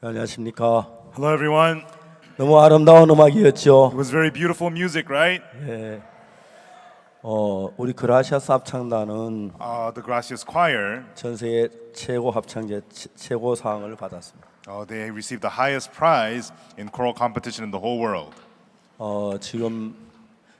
안녕하십니까. Hello, everyone. 너무 아름다운 음악이었죠. It was very beautiful music, right? 예. 우리 그라시아스 합창단은 The Gracias Choir, 전 세계 최고 합창제 최고상을 받았습니다. they received the highest prize in choral competition in the whole world. 지금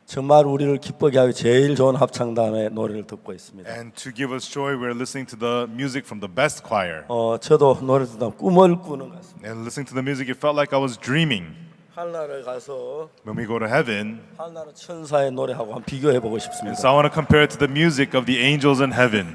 정말 우리를 기쁘게 하기 제일 좋은 합창단의 노래를 듣고 있습니다. And to give us joy, we're listening to the music from the best choir. 저도 노래 듣다 꿈을 꾸는 것 같습니다. And listening to the music, it felt like I was dreaming. 하늘나라에 가서 When we go to heaven, 하늘나라 천사의 노래하고 한번 비교해 보고 and 싶습니다. so I want to compare it to the music of the angels in heaven.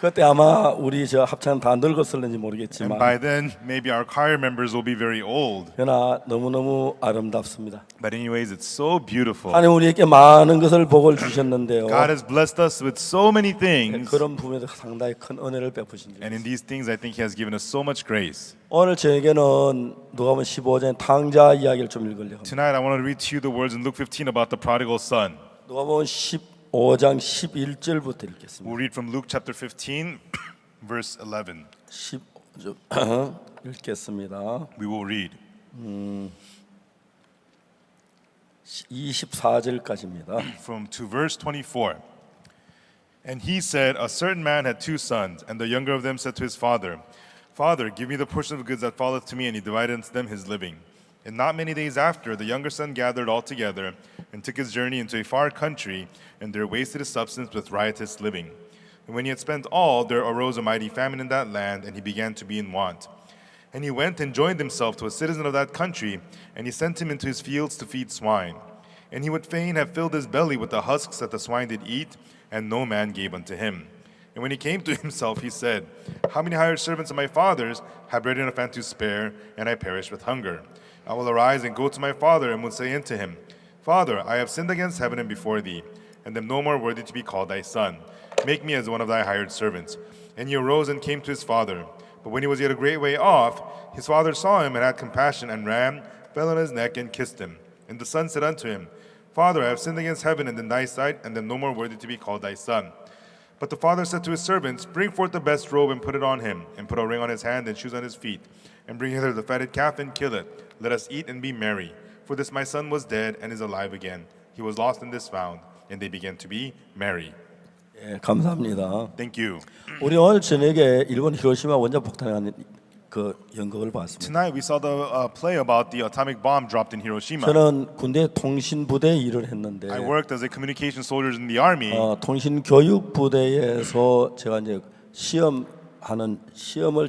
그때 아마 우리 저 합창 다 늙었을는지 And 모르겠지만 by then, maybe our choir members will be very old. 그러나 너무너무 아름답습니다. But anyways, it's so beautiful. 하나님 우리에게 많은 것을 복을 주셨는데요. God has blessed us with so many things. 그런 부분에서 상당히 큰 은혜를 베푸신 줄. And in these things, I think He has given us so much grace. 오늘 저에게는 누가복음 15장 탕자 이야기를 좀 읽으려고 합니다. Tonight, I want to read to you the words in Luke 15 about the prodigal son. 누가복음 15장 11절부터 읽겠습니다. We'll read from Luke chapter 15, verse 11. 15절 읽겠습니다. We will read 24절까지입니다. from to verse 24. And he said, a certain man had two sons, and the younger of them said to his father, Father, give me the portion of goods that falleth to me. And he divided unto them his living. And not many days after, the younger son gathered all together and took his journey into a far country, and there wasted his substance with riotous living. And when he had spent all, there arose a mighty famine in that land, and he began to be in want. And he went and joined himself to a citizen of that country, and he sent him into his fields to feed swine. And he would fain have filled his belly with the husks that the swine did eat, and no man gave unto him. And when he came to himself, he said, How many hired servants of my father's have bread enough and to spare, and I perish with hunger? I will arise and go to my father, and will say unto him, Father, I have sinned against heaven and before thee, and am no more worthy to be called thy son. Make me as one of thy hired servants. And he arose and came to his father. But when he was yet a great way off, his father saw him and had compassion, and ran, fell on his neck, and kissed him. And the son said unto him, Father, I have sinned against heaven and in thy sight, and am no more worthy to be called thy son. But the father said to his servants, Bring forth the best robe, and put it on him, and put a ring on his hand, and shoes on his feet. And bring hither the fatted calf, and kill it. Let us eat and be merry. For this my son was dead, and is alive again. He was lost and is found. And they began to be merry. 예, 감사합니다. Thank you. 우리 오늘 저녁에 일본 히로시마 원전 폭탄에 관한 그 연극을 봤습니다. Tonight we saw the play about the atomic bomb dropped in Hiroshima. 저는 군대 통신 부대에 일을 했는데 I worked as a communication soldier in the army. 통신 교육 부대에서 제가 이제 시험을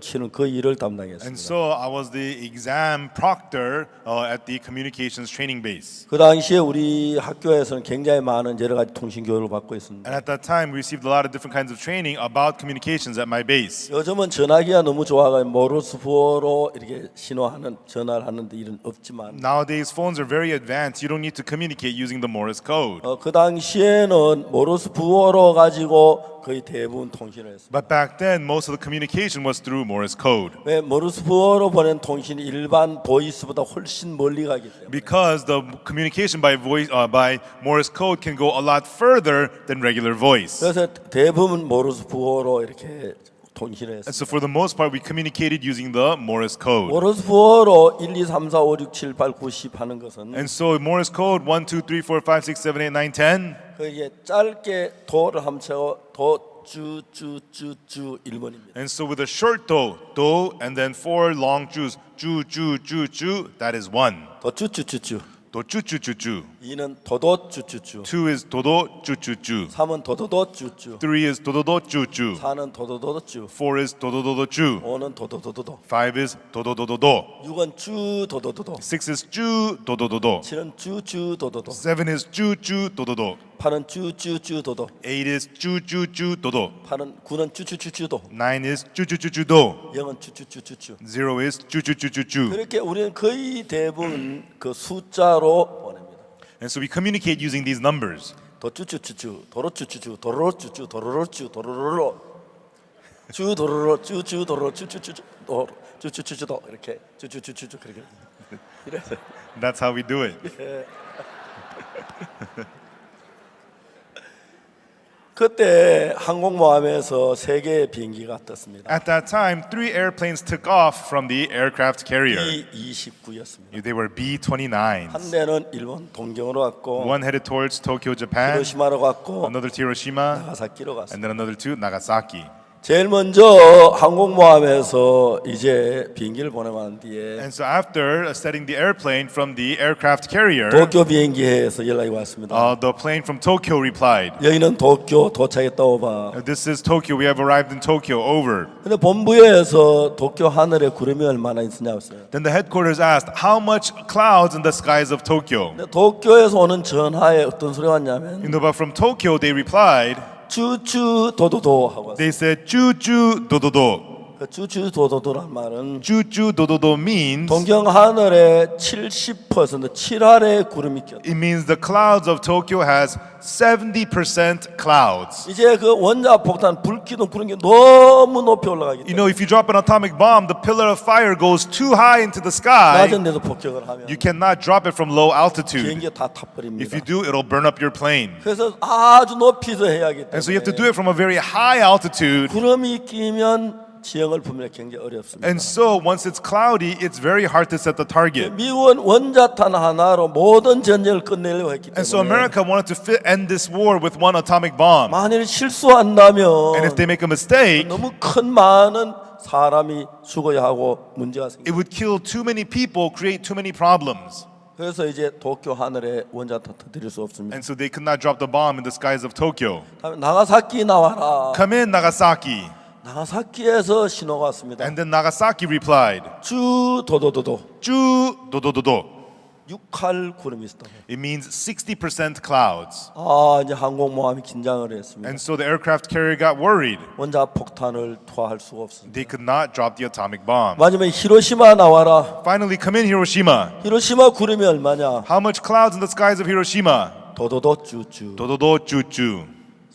치는 그 일을 And 담당했습니다. so I was the exam proctor at the communications training base. 그 당시에 우리 학교에서는 굉장히 많은 여러 가지 통신 교육을 받고 있습니다. And at that time we received a lot of different kinds of training about communications at my base. 요즘은 전화기가 너무 좋아가지고 모르스부호로 이렇게 신호하는 전화를 하는데 일은 없지만 Nowadays phones are very advanced. You don't need to communicate using the Morse code. 그 당시에는 모르스부호로 가지고 거의 대부분 통신을 했습니다. But back then most of the communication was through Morse code. 왜 모르스부호로 보낸 통신이 일반 보이스보다 훨씬 멀리 가기 때문에. Because the communication by voice by Morse code can go a lot further than regular voice. 그래서 대부분 모르스부호로 이렇게 통신을 And 했습니다. so for the most part we communicated using the Morse code. 모르스부호로 1, 2, 3, 4, 5, 6, 7, 8, 9, 10 하는 것은 And so Morse code 1 2 3 4 5 6 7 8 9 10 그게 짧게 도를 함채고 도주주주주 1번입니다. And so with a short do, and then four long ju's, ju, that is one. 도주주주주. Do, ju. 2는 도도주주주. Two is dodo, ju. 3은 도도도주주. Three is dododo, ju. 4는 도도도주. Four is dododo, ju. 5는 도도도도도. Five is dododo. 6은 주도도도도. Six is ju, dododo. 7은 주주도도도. Seven is ju, dododo. 8은 주주주도도. Eight is ju, dodo. 9는 주주주주도. Nine is ju, do. 0은 주주주주주. Zero is ju. 그렇게 우리는 거의 대부분 그 숫자로 보냅니다. And so we communicate using these numbers. 도주주주주, 도로주주주, 도로주주, 도로로주, 도로로로, 주도로로, 주도로, 주주주주, 주주주주도 이렇게 주주주주주 그렇게. 이래서 That's how we do it. 그때 항공모함에서 3개의 비행기가 떴습니다. At that time, 3 airplanes took off from the aircraft carrier. B-29였습니다. They were 한 B-29s. 대는 일본 동경으로 갔고, One headed towards Tokyo, Japan, 히로시마로 갔고, another to Hiroshima, 나가사키로 갔습니다. and then another to Nagasaki. 제일 먼저 항공모함에서 이제 비행기를 보내고 난 뒤에 And so after setting the airplane from the aircraft carrier, 도쿄 비행기에서 연락이 왔습니다. the plane from Tokyo replied, 여기는 도쿄 도착했다 오바. "This is Tokyo. We have arrived in Tokyo. Over." 근데 본부에서 도쿄 하늘에 구름이 얼마나 있느냐 했어요. Then the headquarters asked, "How much clouds in the skies of Tokyo?" 근데 도쿄에서 오는 전화에 어떤 소리가 왔냐면 But from Tokyo they replied, 쭈쭈 도도도 하고 왔어요. they said, "Chu-chu dododo." 그 쭈쭈 도도도란 말은 "Chu-chu dododo" means 동경 하늘에 70% 7할의 구름이 꼈다. it means the clouds of Tokyo has 70% clouds. 이제 그 원자 폭탄 불기둥 그런 게 너무 높이 올라가기 You 때문에 know, if you drop an atomic bomb, the pillar of fire goes too high into the sky. 낮은 데서 폭격을 하면 You cannot drop it from low altitude. 비행기가 다 If 타버립니다. you do, it'll burn up your plane. 그래서 아주 높이서 해야 하기 And so you have to 때문에 do it from a very high altitude. 구름이 끼면 지형을 보면 굉장히 어렵습니다. And so once it's cloudy, it's very hard to set the target. 미국은 원자탄 하나로 모든 전쟁을 끝내려고 했기 And so 때문에 America wanted to end this war with one atomic bomb. 만일 실수한다면 And if they make a mistake, 너무 큰 많은 사람이 죽어야 하고 문제가 it 생깁니다. would kill too many people, create too many problems. 그래서 이제 도쿄 하늘에 원자탄 터뜨릴 수 없습니다. And so they could not drop the bomb in the skies of Tokyo. 다음에 나가사키 나와라. Come in, Nagasaki. 나가사키에서 신호가 왔습니다. And then Nagasaki replied, 주 도도도도 "Chu dodododo." 6할 구름이 있었다. It means 60% clouds. 아 이제 항공모함이 긴장을 했습니다. And so the aircraft carrier got worried. 원자 폭탄을 투하할 수가 없습니다. They could not drop the atomic bomb. 마지막에 히로시마 나와라. Finally, come in, Hiroshima. 히로시마 구름이 얼마냐? How much clouds in the skies of Hiroshima? 도도도 쭈쭈. Dododo chuchu.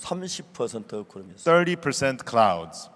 30% 구름이었어요. 30% clouds.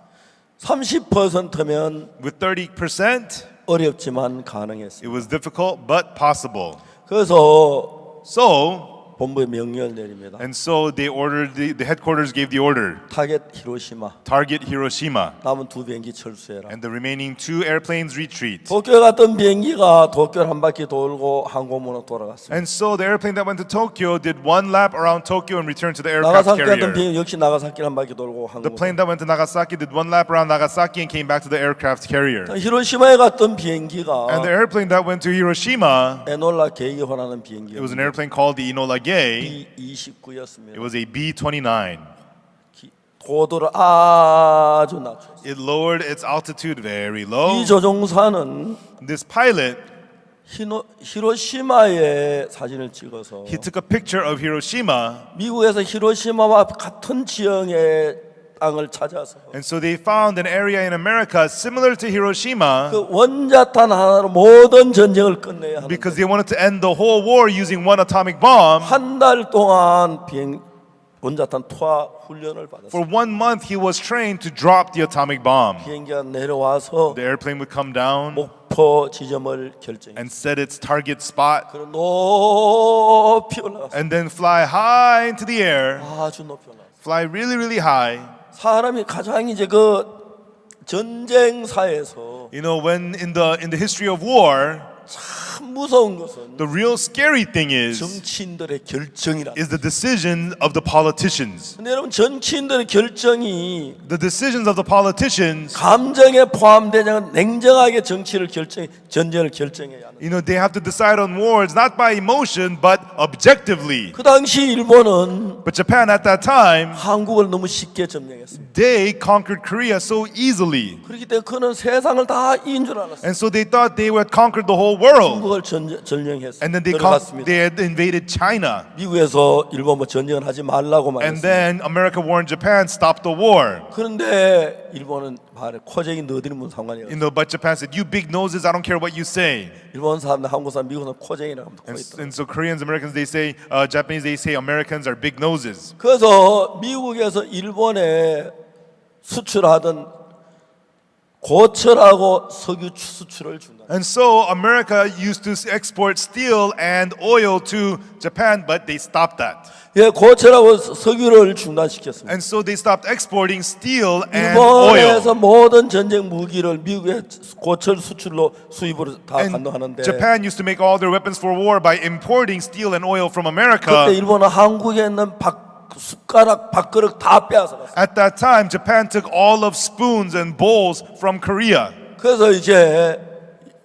30%면 With 30%, 어렵지만 it 가능했습니다. was difficult but possible. 그래서 So, 본부에 명령을 내립니다. and so they ordered, the headquarters gave the order, 타겟 히로시마. target Hiroshima. 남은 2비행기 철수해라. And the remaining 2 airplanes retreat. 도쿄에 갔던 비행기가 도쿄를 한 바퀴 돌고 항공모로 돌아갔습니다. And so the airplane that went to Tokyo did 1 lap around Tokyo and returned to the aircraft 나가사키 갔던 carrier. 비행기 역시 나가사키를 한 바퀴 돌고 The 항공모. plane that went to Nagasaki did 1 lap around Nagasaki and came back to the aircraft carrier. 히로시마에 갔던 And the 비행기가 airplane that went to Hiroshima, 에놀라 게이호라는 it was 비행기였습니다. an airplane called the Enola Gay. It B-29였습니다. was a B-29. 고도를 아주 낮췄어요. It lowered its altitude very 이 low. 조종사는 This pilot, 히로시마의 사진을 찍어서 he took a picture of Hiroshima, 미국에서 히로시마와 같은 지형의 땅을 찾아서 and so they found an area in America similar to Hiroshima 그 원자탄 하나로 모든 전쟁을 끝내야 하는 because they wanted to end the whole war using one atomic bomb. 한 달 동안 원자탄 투하 훈련을 For 받았어요. 1 month, he was trained to drop the atomic bomb. 비행기가 내려와서 The airplane would come down 목표 지점을 결정했어요. and set its target spot 그리고 높이 올라갔어요. and then fly high into the air, 아주 높이 올라갔어요. fly really, really high. 사람이 가장 이제 그 전쟁사에서 You know, when in the history of war, 참 무서운 것은 the real scary thing is 정치인들의 결정이라. the decision of the politicians. 근데 여러분 정치인들의 결정이 The decisions of the politicians, 감정에 포함되지 않은 냉정하게 전쟁을 결정해야 하는. you know, they have to decide on wars not by emotion but objectively. 그 당시 일본은 But Japan at that time, 한국을 너무 쉽게 점령했습니다. they conquered Korea so easily. 그렇기 때문에 그는 세상을 다 이긴 줄 알았어요. And so they thought they had conquered the whole world. 한국을 점령했어요. And then they 들어갔습니다. had invaded China. 미국에서 일본 뭐 전쟁을 하지 말라고 And 말했어요. then America warned Japan, stop the war. 그런데 일본은 말해 코쟁이 너희들이 무슨 상관이야. You know, but Japan said, you big noses, I don't care what you say. 일본 사람들, 한국 사람, 미국 사람 코쟁이라고 하면 코 And, 있더라고요. and so Koreans, Americans, they say, Japanese, they say Americans are big noses. 그래서 미국에서 일본에 수출하던 고철하고 석유 수출을 준다. And so America used to export steel and oil to Japan, but they stopped that. 예, 고철하고 석유를 중단시켰습니다. And so they stopped exporting steel and oil. 일본에서 모든 전쟁 무기를 미국의 고철 수출로 수입으로 다 And 간다하는데 Japan used to make all their weapons for war by importing steel and oil from 그때 America. 일본은 한국에 있는 숟가락, 밥그릇 다 빼앗아갔어요. At that time, Japan took all of spoons and bowls from Korea. 그래서 이제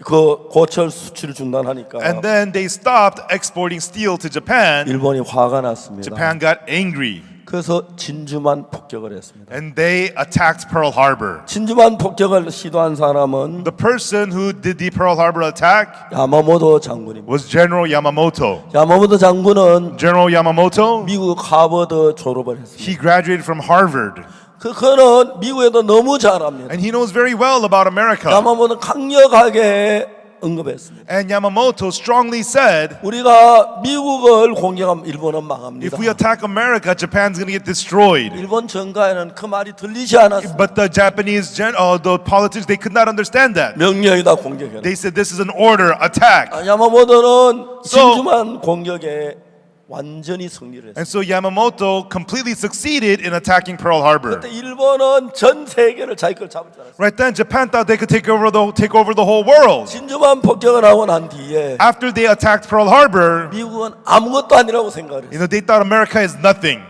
그 고철 수출 중단하니까 And then they stopped exporting steel to Japan. 일본이 화가 났습니다. Japan got angry. 그래서 진주만 폭격을 했습니다. And they attacked Pearl Harbor. 진주만 폭격을 시도한 사람은 The person who did the Pearl Harbor attack 야마모토 장군입니다. was General Yamamoto. 야마모토 장군은 General Yamamoto, 미국 하버드 졸업을 했습니다. he graduated from Harvard. 그는 미국에도 너무 잘합니다. And he knows very well about America. 야마모토는 강력하게 언급했습니다. And Yamamoto strongly said, 우리가 미국을 공격하면 일본은 망합니다. if we attack America, Japan's going to get destroyed. 일본 정가에는 그 말이 들리지 않았습니다. But the Japanese, the politics, they could not understand that. 명령이다 공격해라. They said, this is an order, attack. 야마모토는 So- 진주만 공격에 완전히 승리를 했습니다. And so Yamamoto completely succeeded in attacking Pearl Harbor. 그때 일본은 전 세계를 자기 걸 잡을 줄 알았어요. Right then, Japan thought they could take over the whole world. 진주만 폭격을 하고 난 뒤에 After they attacked Pearl Harbor, 미국은 아무것도 아니라고 생각을 했어요. they thought America is nothing.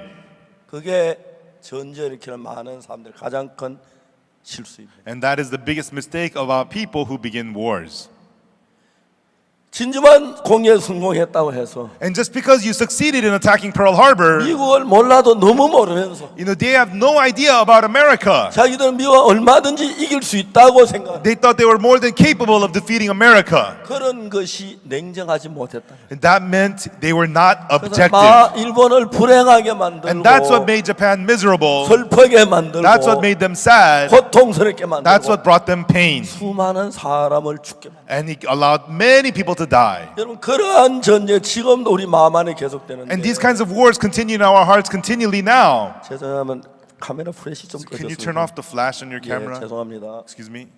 그게 전쟁을 일으키는 많은 사람들 가장 큰 실수입니다. And that is the biggest mistake about people who begin wars. 진주만 공격에 성공했다고 해서 And just because you succeeded in attacking Pearl Harbor, 미국을 몰라도 너무 모르면서 they have no idea about America. 자기들은 미국을 얼마든지 이길 수 있다고 생각합니다. They thought they were more than capable of defeating America. 그런 것이 냉정하지 못했다. And that meant they were not 그래서 objective. 일본을 불행하게 And that's what 만들고 made Japan miserable. 슬프게 만들고 That's what made them sad. 고통스럽게 That's 만들고 what brought them pain. 수많은 사람을 죽게 만들고 And he allowed many people to die. 여러분 그러한 전쟁 지금도 우리 마음 안에 계속되는데 And these kinds of wars continue in our hearts continually now. 죄송하면 카메라 프레시 좀 Can you turn 꺼졌습니다. off the flash on your 예, camera? 죄송합니다. Excuse me.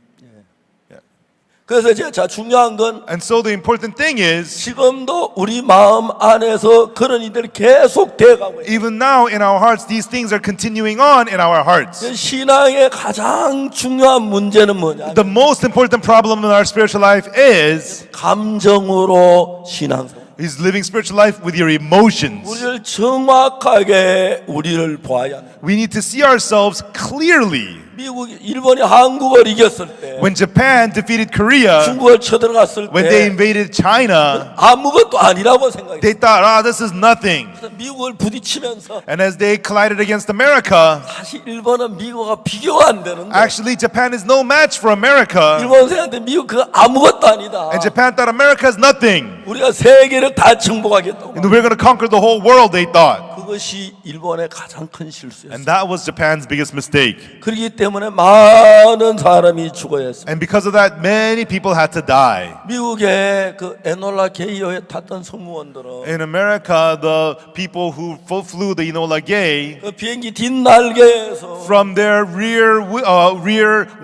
그래서 이제 자 중요한 건 And so the important thing is, 지금도 우리 마음 안에서 그런 일들이 계속 되어가고 있어요. even now in our hearts, these things are continuing on in our hearts. 신앙의 가장 중요한 문제는 뭐냐? The most important problem in our spiritual life is 감정으로 신앙생활. living spiritual life with your emotions. 우리를 정확하게 우리를 보아야 합니다. We need to see ourselves clearly. 일본이 한국을 이겼을 때, When Japan defeated Korea, 중국을 쳐들어갔을 when they 때 invaded China, 아무것도 아니라고 생각했어요. they thought, this is nothing. 그래서 미국을 부딪히면서 And as they collided against America, 사실 일본은 미국과 비교가 안 되는데 actually Japan is no match for America. 일본 생각한테 미국 그거 아무것도 아니다. And Japan thought America is nothing. 우리가 세계를 다 정복하겠다고. And we're going to conquer the whole world, they thought. 그것이 일본의 가장 큰 실수였어요. And that was Japan's biggest mistake. 그렇기 때문에 많은 사람이 죽어야 했어요. And because of that, many people had to die. 미국의 그 에놀라 게이어에 탔던 승무원들은 In America, the people who flew the Enola Gay, 그 비행기 뒷날개에서 from their rear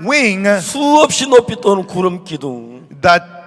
wing, 수없이 높이 떠는 구름 기둥,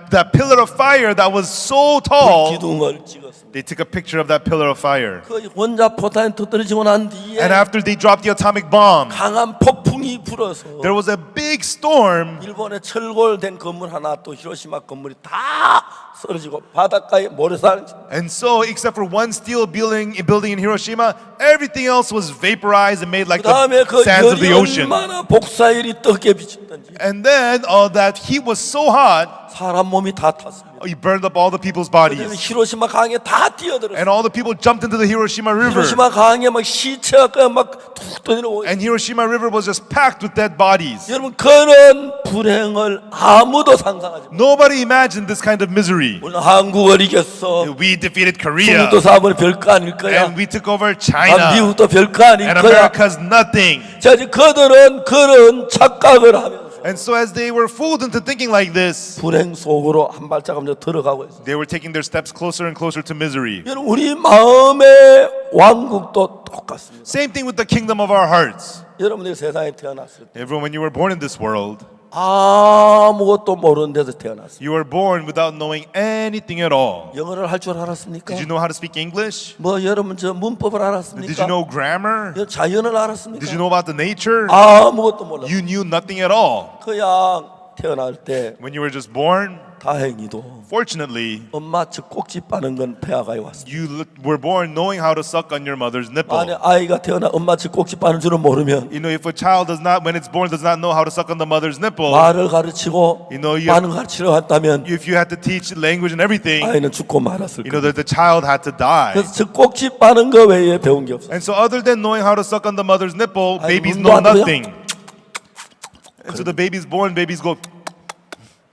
that pillar of fire that was so tall, 기둥을 찍었습니다. they took a picture of that pillar of fire. 그 원자 포탄이 터뜨려지고 난 뒤에 And after they dropped the atomic bomb, 강한 폭풍이 불어서 there was a big storm, 일본의 철골된 건물 하나 또 히로시마 건물이 다 쓰러지고 바닷가에 모래사장. and so except for one steel building in Hiroshima, everything else was vaporized and made like 그다음에 the 그 sands of 열이 the ocean. 얼마나 복사열이 뜨겁게 비쳤던지 And then that heat was so hot, 사람 몸이 다 탔습니다. it burned up all the people's 그래서 bodies. 히로시마 강에 다 뛰어들었어요. And all the people jumped into the Hiroshima River. 히로시마 강에 막 시체가 막툭 떠내려오고. And Hiroshima River was just packed with dead bodies. 여러분 그런 불행을 아무도 상상하지 못해요. Nobody imagined this kind of misery. 우리는 한국을 이겼어. We defeated Korea. 중국도 사업은 별거 아닐 거야. And we took over 아, China. 미국도 별거 아닐 And 거야. America's nothing. 자, 이제 그들은 그런 착각을 하면서 And so as they were fooled into thinking like this, 불행 속으로 한 발자국 들어가고 있어요. they were taking their steps closer and closer to misery. 여러분 우리 마음의 왕국도 똑같습니다. Same thing with the kingdom of our hearts. 여러분들이 세상에 태어났을 때 Everyone, when you were born in this world, 아무것도 모르는 데서 태어났어요. You were born without knowing anything at all. 영어를 할 줄 알았습니까? Did you know how to speak English? 뭐 여러분 저 문법을 Did you 알았습니까? know grammar? 자연을 알았습니까? Did you know about the nature? 아무것도 몰랐어요. You knew nothing at all. 그냥 태어날 때 When you were just born, 다행히도 fortunately, 엄마 젖 꼭지 빠는 건 폐하가에 왔어요. you were born knowing how to suck on your mother's nipple. 만약 아이가 태어나 엄마 젖 꼭지 빠는 줄은 모르면 You know, if a child does not, when it's born, does not know how to suck on the mother's nipple, 말을 가르치고 You know, you- 빠는 거 가르치려 했다면 if you had to teach language and everything, 아이는 죽고 말았을 you know 거예요. that the child had to die. 그래서 젖 꼭지 빠는 거 외에 배운 게 없어요. And so, other than knowing how to suck on the mother's nipple, 아이, babies 눈도 know 안 떠요? nothing. And so the baby's born, babies go,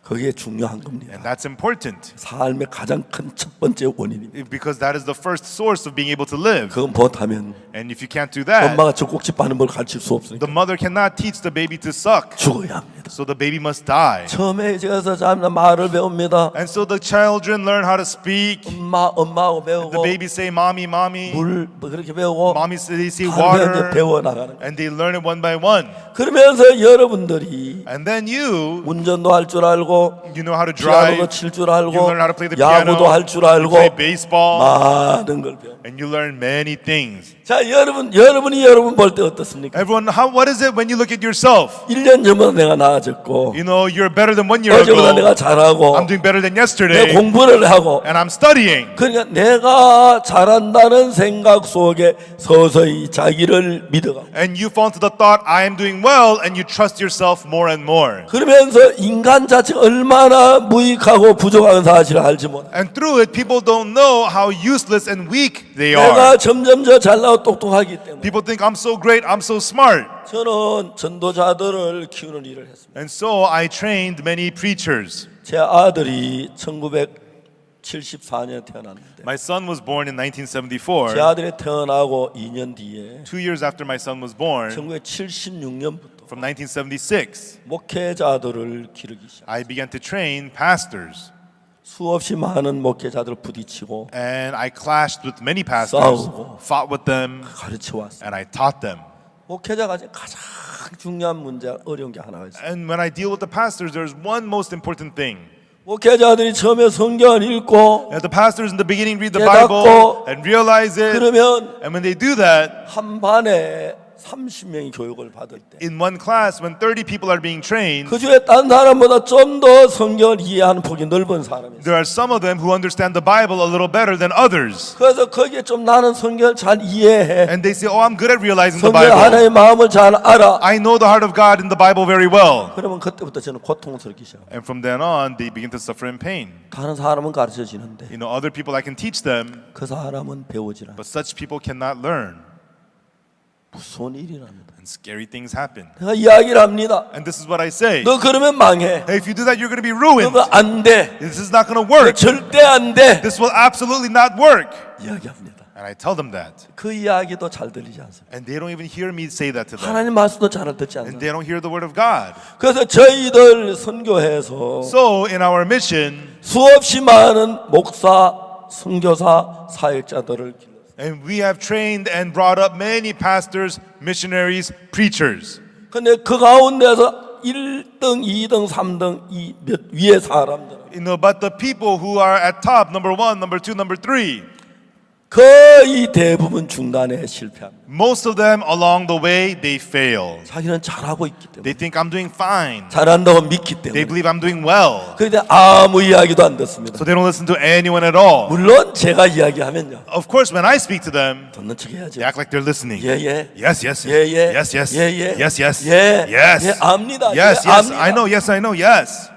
그게 중요한 겁니다. and that's important 삶의 가장 큰 첫 번째 원인입니다. because that is the first source of being able to live. 그건 못하면 And if you can't do that, 엄마가 젖 꼭지 빠는 걸 가르칠 수 없으니까 the mother cannot teach the baby to suck. 죽어야 합니다. So the baby must die. 처음에 제가서 말을 배웁니다. And so the children learn how to speak. 엄마하고 The 배우고 babies say, mommy, mommy. 물 그렇게 배우고 Mommy say, they say 하면 이제 water. 배워 나가는 거예요. And they learn it one by one. 그러면서 여러분들이 And then you 운전도 할 줄 알고 know how to 피아노도 drive. 칠 줄 알고 You learn how to play the piano. 야구도 할 줄 You 알고 play baseball. 많은 걸 배워. And you learn many things. 자, 여러분이 여러분 볼 때 어떻습니까? Everyone, what is it when you look at yourself? 1년 전보다 내가 나아졌고 You know, you're better than 1 year 어제보다 내가 ago. 잘하고 I'm doing better than 내가 yesterday. 공부를 하고 And I'm studying. 그러니까 내가 잘한다는 생각 속에 서서히 자기를 믿어가고 And you fall into the thought, I am doing well. And you trust yourself more and more. 그러면서 인간 자체가 얼마나 무익하고 부족한 사실을 알지 못해. And through it, people don't know how useless and weak they 내가 are. 점점 더 잘나고 똑똑하기 때문에 People think I'm so great, I'm so smart. 저는 전도자들을 키우는 일을 했습니다. And so I trained many preachers. 제 아들이 1974년에 태어났는데 My son was born in 제 1974. 아들이 태어나고 2년 뒤에 2 years after my son was born, 1976년부터 from 1976, 목회자들을 기르기 시작. I began to train pastors. 수없이 많은 목회자들을 부딪히고 And I clashed with many pastors, 싸우고. fought with them, 가르쳐 왔어요. and I taught them. 목회자가 가장 중요한 문제, 어려운 게 하나가 있어요. And when I deal with the pastors, there's one most important thing. 목회자들이 처음에 성경을 읽고 That the pastors in the beginning read the 깨닫고 Bible and realize it. 그러면 And when they do that, 한 반에 30명이 교육을 받을 때 in one class, when 30 people are being trained, 그 중에 딴 사람보다 좀 더 성경을 이해하는 폭이 넓은 사람이 있어요. there are some of them who understand the Bible a little better than others. 그래서 거기에 좀 나는 성경을 잘 이해해. And they say, oh, I'm good at realizing the 성경 Bible. 하나님의 마음을 잘 알아. I know the heart of God in the Bible very well. 그러면 그때부터 저는 고통스럽기 시작해요. And from then on, they begin to suffer in pain. 다른 사람은 가르쳐 주는데 You know, other people I can teach them, 그 사람은 배우질 않아. but such people cannot learn. 무서운 일이랍니다. And scary things happen. 내가 이야기를 합니다. And this is what I say. 너 그러면 망해. Hey, if you do that, you're going to be ruined. 그거 안 돼. This is not going to 그거 work. 절대 안 돼. This will absolutely not work. 이야기합니다. And I tell them that. 그 이야기도 잘 들리지 않습니다. And they don't even hear me say that to them. 하나님 말씀도 잘 듣지 And 않습니다. they don't hear the word of God. 그래서 저희들 선교해서 So in our mission, 수없이 많은 목사, 선교사, 사역자들을 길렀어요. and we have trained and brought up many pastors, missionaries, preachers. 근데 그 가운데서 1등, 2등, 3등 이 몇 위의 사람들 You know, but the people who are at top, number 1, number 2, number 3, 거의 대부분 중간에 실패합니다. most of them along the way, they fail. 자기는 잘하고 있기 때문에 They think I'm doing fine. 잘한다고 믿기 They 때문에 believe I'm doing well. 그런데 아무 이야기도 안 듣습니다. So they don't listen to anyone at all. 물론 제가 이야기하면요 Of course, when I speak to them, 듣는 척 해야죠. they act like they're listening. 예예 Yes, yes, 예예 yes, yes, 예예 yes, yes, 예 yes, 예 압니다. yes, 예, yes. 압니다. I know, yes, I know, yes.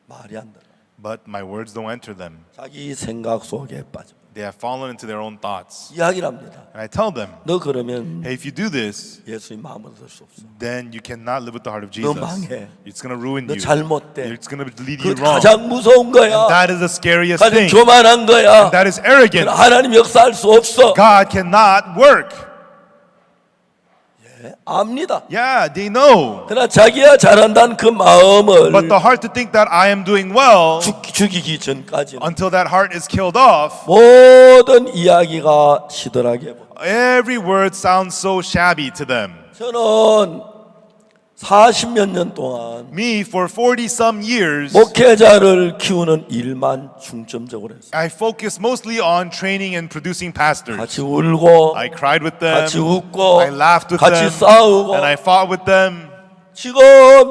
말이 안 들어. But my words don't enter them. 자기 생각 속에 빠져. They have fallen into their own thoughts. 이야기를 합니다. And I tell them, 너 그러면 hey, if you do this, 예수님 마음을 얻을 수 없어. then you cannot live with the heart of 너 Jesus. 망해. It's going to ruin 너 you. 잘못돼. It's going to lead you 그 wrong. 가장 무서운 거야. That is the scariest 가장 thing. 교만한 거야. That is arrogant. 하나님 역사할 수 없어. God cannot work. 압니다. Yeah, they know. 그러나 자기야 잘한다는 그 마음을 But the heart to think that I am doing well 죽이기 전까지는 until that heart is killed off, 모든 이야기가 시들하게 보여. every word sounds so shabby to them. 저는 40몇 년 동안 Me, for 40 some years, 목회자를 키우는 일만 중점적으로 했어요. I focused mostly on training and producing pastors. 같이 울고 I cried with them, 같이 웃고 I laughed with 같이 them, 싸우고 and I fought with them. 지금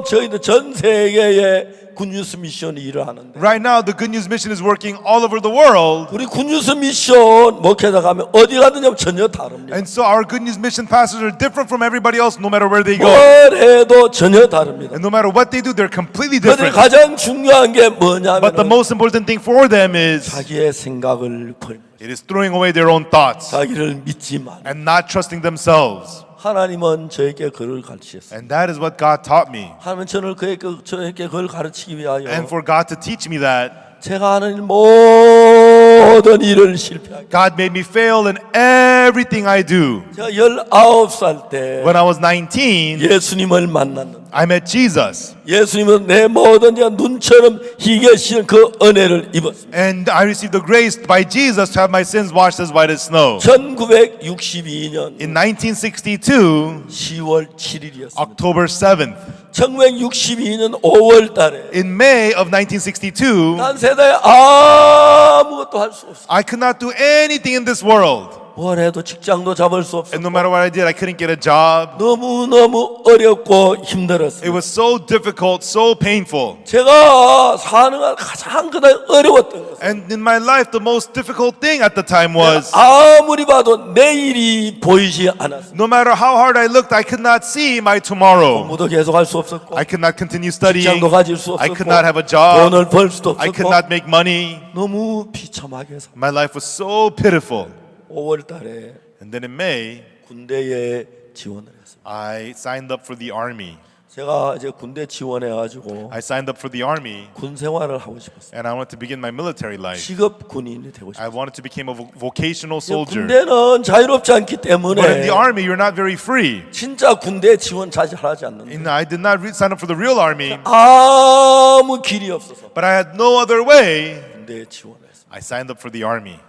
저희는 전 세계에 굿뉴스 미션이 일을 하는데 Right now, the Good News Mission is working all over the world. 우리 굿뉴스 미션 목회자 가면 어디 가든지 전혀 다릅니다. And so our Good News Mission pastors are different from everybody else no matter where they go. 뭘 해도 전혀 다릅니다. And no matter what they do, they're completely 그들이 different. 가장 중요한 게 But the 뭐냐면 most important thing for them is 자기의 생각을 버리는 거예요. it is throwing away their own thoughts 자기를 믿지만 and not trusting themselves. 하나님은 저에게 그를 가르치셨어요. And that is what God taught me. 하나님은 저에게 그걸 가르치기 위하여 And for God to teach me that, 제가 하는 모든 일을 실패하게 God made me fail in everything I do. 제가 19살 때 When I was 19, 예수님을 만났는데 I met Jesus. 예수님은 내 모든 죄가 눈처럼 희게 씌는 그 은혜를 입었습니다. And I received the grace by Jesus to have my sins washed as white as snow. 1962년 In 1962, 10월 7일이었습니다. October 7th, 1962년 5월 달에 in May of 1962, 난 세상에 아무것도 할 수 없어. I could not do anything in this world. 뭘 해도 직장도 잡을 수 없어. And no matter what I did, I couldn't get a job. 너무너무 어렵고 힘들었어요. It was so difficult, so painful. 제가 사는 건 가장 그날 어려웠던 것은 And in my life, the most difficult thing at the time was 아무리 봐도 내일이 보이지 않았어요. no matter how hard I looked, I could not see my tomorrow. 공부도 계속 할 수 없었고 I could not continue studying. 직장도 가질 수 I 없었고 could not have a job. 돈을 벌 수도 I could 없었고 not make money. 너무 비참하게 살. My life was so pitiful. 5월 달에 And then in May, 군대에 지원을 했어요. I signed up for the army. 제가 이제 군대 지원해 가지고 I signed up for the army, 군 생활을 하고 싶었어요. and I wanted to begin my military life. 직업 군인이 되고 I 싶었어요. wanted to become a vocational soldier. 군대는 자유롭지 않기 But in 때문에 the army, you're not very free. 진짜 군대 지원 자질하지 않는데 And I did not sign up for the real army, 아무 길이 없어서 but I had no other way. 군대에 지원했어요. I signed up for the army,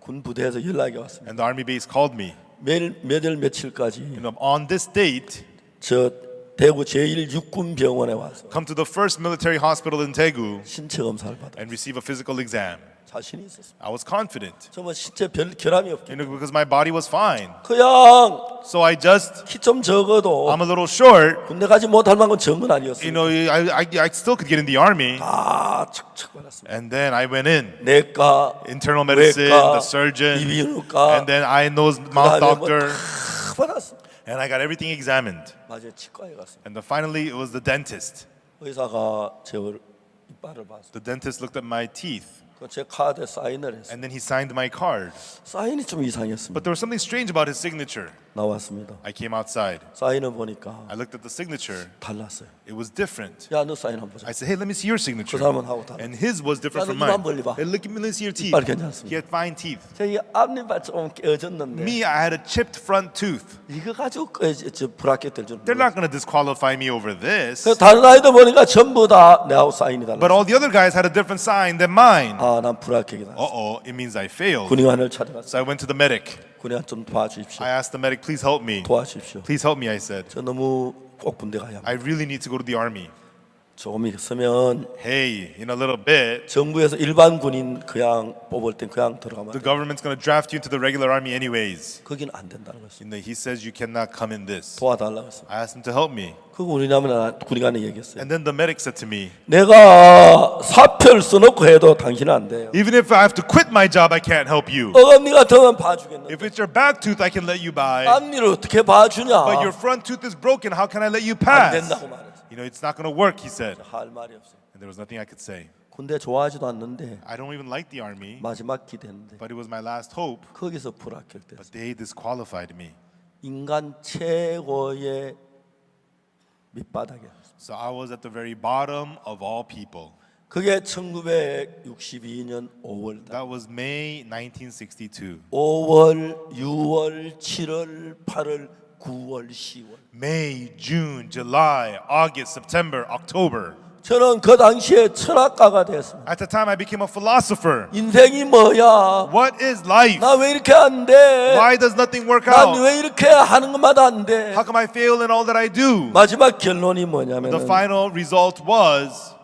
군 부대에서 연락이 왔습니다. and the army base called me. 몇월 며칠까지 On this date, 저 대구 제1육군병원에 와서 come to the first military hospital in Daegu 신체 검사를 받아 and receive a physical exam. 자신이 있었습니다. I was confident, 정말 신체 별 결함이 없게 because my body was fine. 그냥 So I just, 키 좀 적어도 I'm a little short. 군대 가지 못할 만큼 적은 아니었어요. I still could get in the army. 다 척척 받았습니다. And then I went in. 내과, Internal medicine, 외과, the surgeon, 이비인후과 and then eye, nose, mouth 그다음에 doctor. 다 받았습니다. And I got everything examined. 맞아요, 치과에 갔습니다. And then finally, it was the dentist. 의사가 제 이빨을 봤어요. The dentist looked at my teeth. 제 카드에 사인을 했어요. And then he signed my card. 사인이 좀 But 이상했습니다. there was something strange about his signature. 나왔습니다. I came outside. 사인을 보니까 I looked at the signature. 달랐어요. It was different. 야, 너 사인 한번 보자. I said, hey, let me see your signature. 그 사람은 하고 달라. And his was different 야, 너 from 입 mine. 한번 벌려봐. Hey, let me see your teeth. 이빨 괜찮습니다. He had fine teeth. 제 앞니빨 좀 깨졌는데 Me, I had a chipped front tooth. 이거 가지고 저 브라켓 될줄 They're not going to disqualify me over this. 그 다른 아이들 보니까 전부 다 내하고 사인이 달라. But all the other guys had a different sign than mine. 아, 난 브라켓이다. Uh-oh, it means I failed. 군의관을 찾아갔어. So I went to the medic. 군의관 좀 도와주십시오. I asked the medic, please help me. 도와주십시오. Please help me, I said. 저 너무 꼭 군대 가야 I 합니다. really need to go to the army. 조금 있으면 Hey, in a little bit, 정부에서 일반 군인 그냥 뽑을 땐 그냥 들어가면 the government's going to draft you into the regular army anyways. 거기는 안 된다는 것이 He says you cannot come in this. 도와달라고 했어요. I asked him to help me. 그 군의관이 얘기했어요. And then the medic said to me, 내가 사표를 써놓고 해도 당신은 안 돼요. even if I have to quit my job, I can't help you. 어금니 같으면 봐주겠는데 If it's your back tooth, I can let you by. 앞니를 어떻게 봐주냐? But your front tooth is broken. How can I let you 안 pass? 된다고 말했어요. It's not going to work, he said. 할 말이 없어요. And there was nothing I could say. 군대 좋아하지도 않는데 I don't even like the army, 마지막 기대인데 but it was my last hope. 거기서 불합격됐어요. But they disqualified me. 인간 최고의 밑바닥에. So I was at the very bottom of all people. 그게 1962년 5월 달. That was May 1962. 5월, 6월, 7월, 8월, 9월, 10월. May, June, July, August, September, October. 저는 그 당시에 철학가가 되었습니다. At the time, I became a philosopher. 인생이 뭐야? What is life? 나 왜 이렇게 안 돼? Why does nothing work 난 out? 왜 이렇게 하는 것마다 안 돼? How come I fail in all that I do? 마지막 결론이 뭐냐면 The final result was,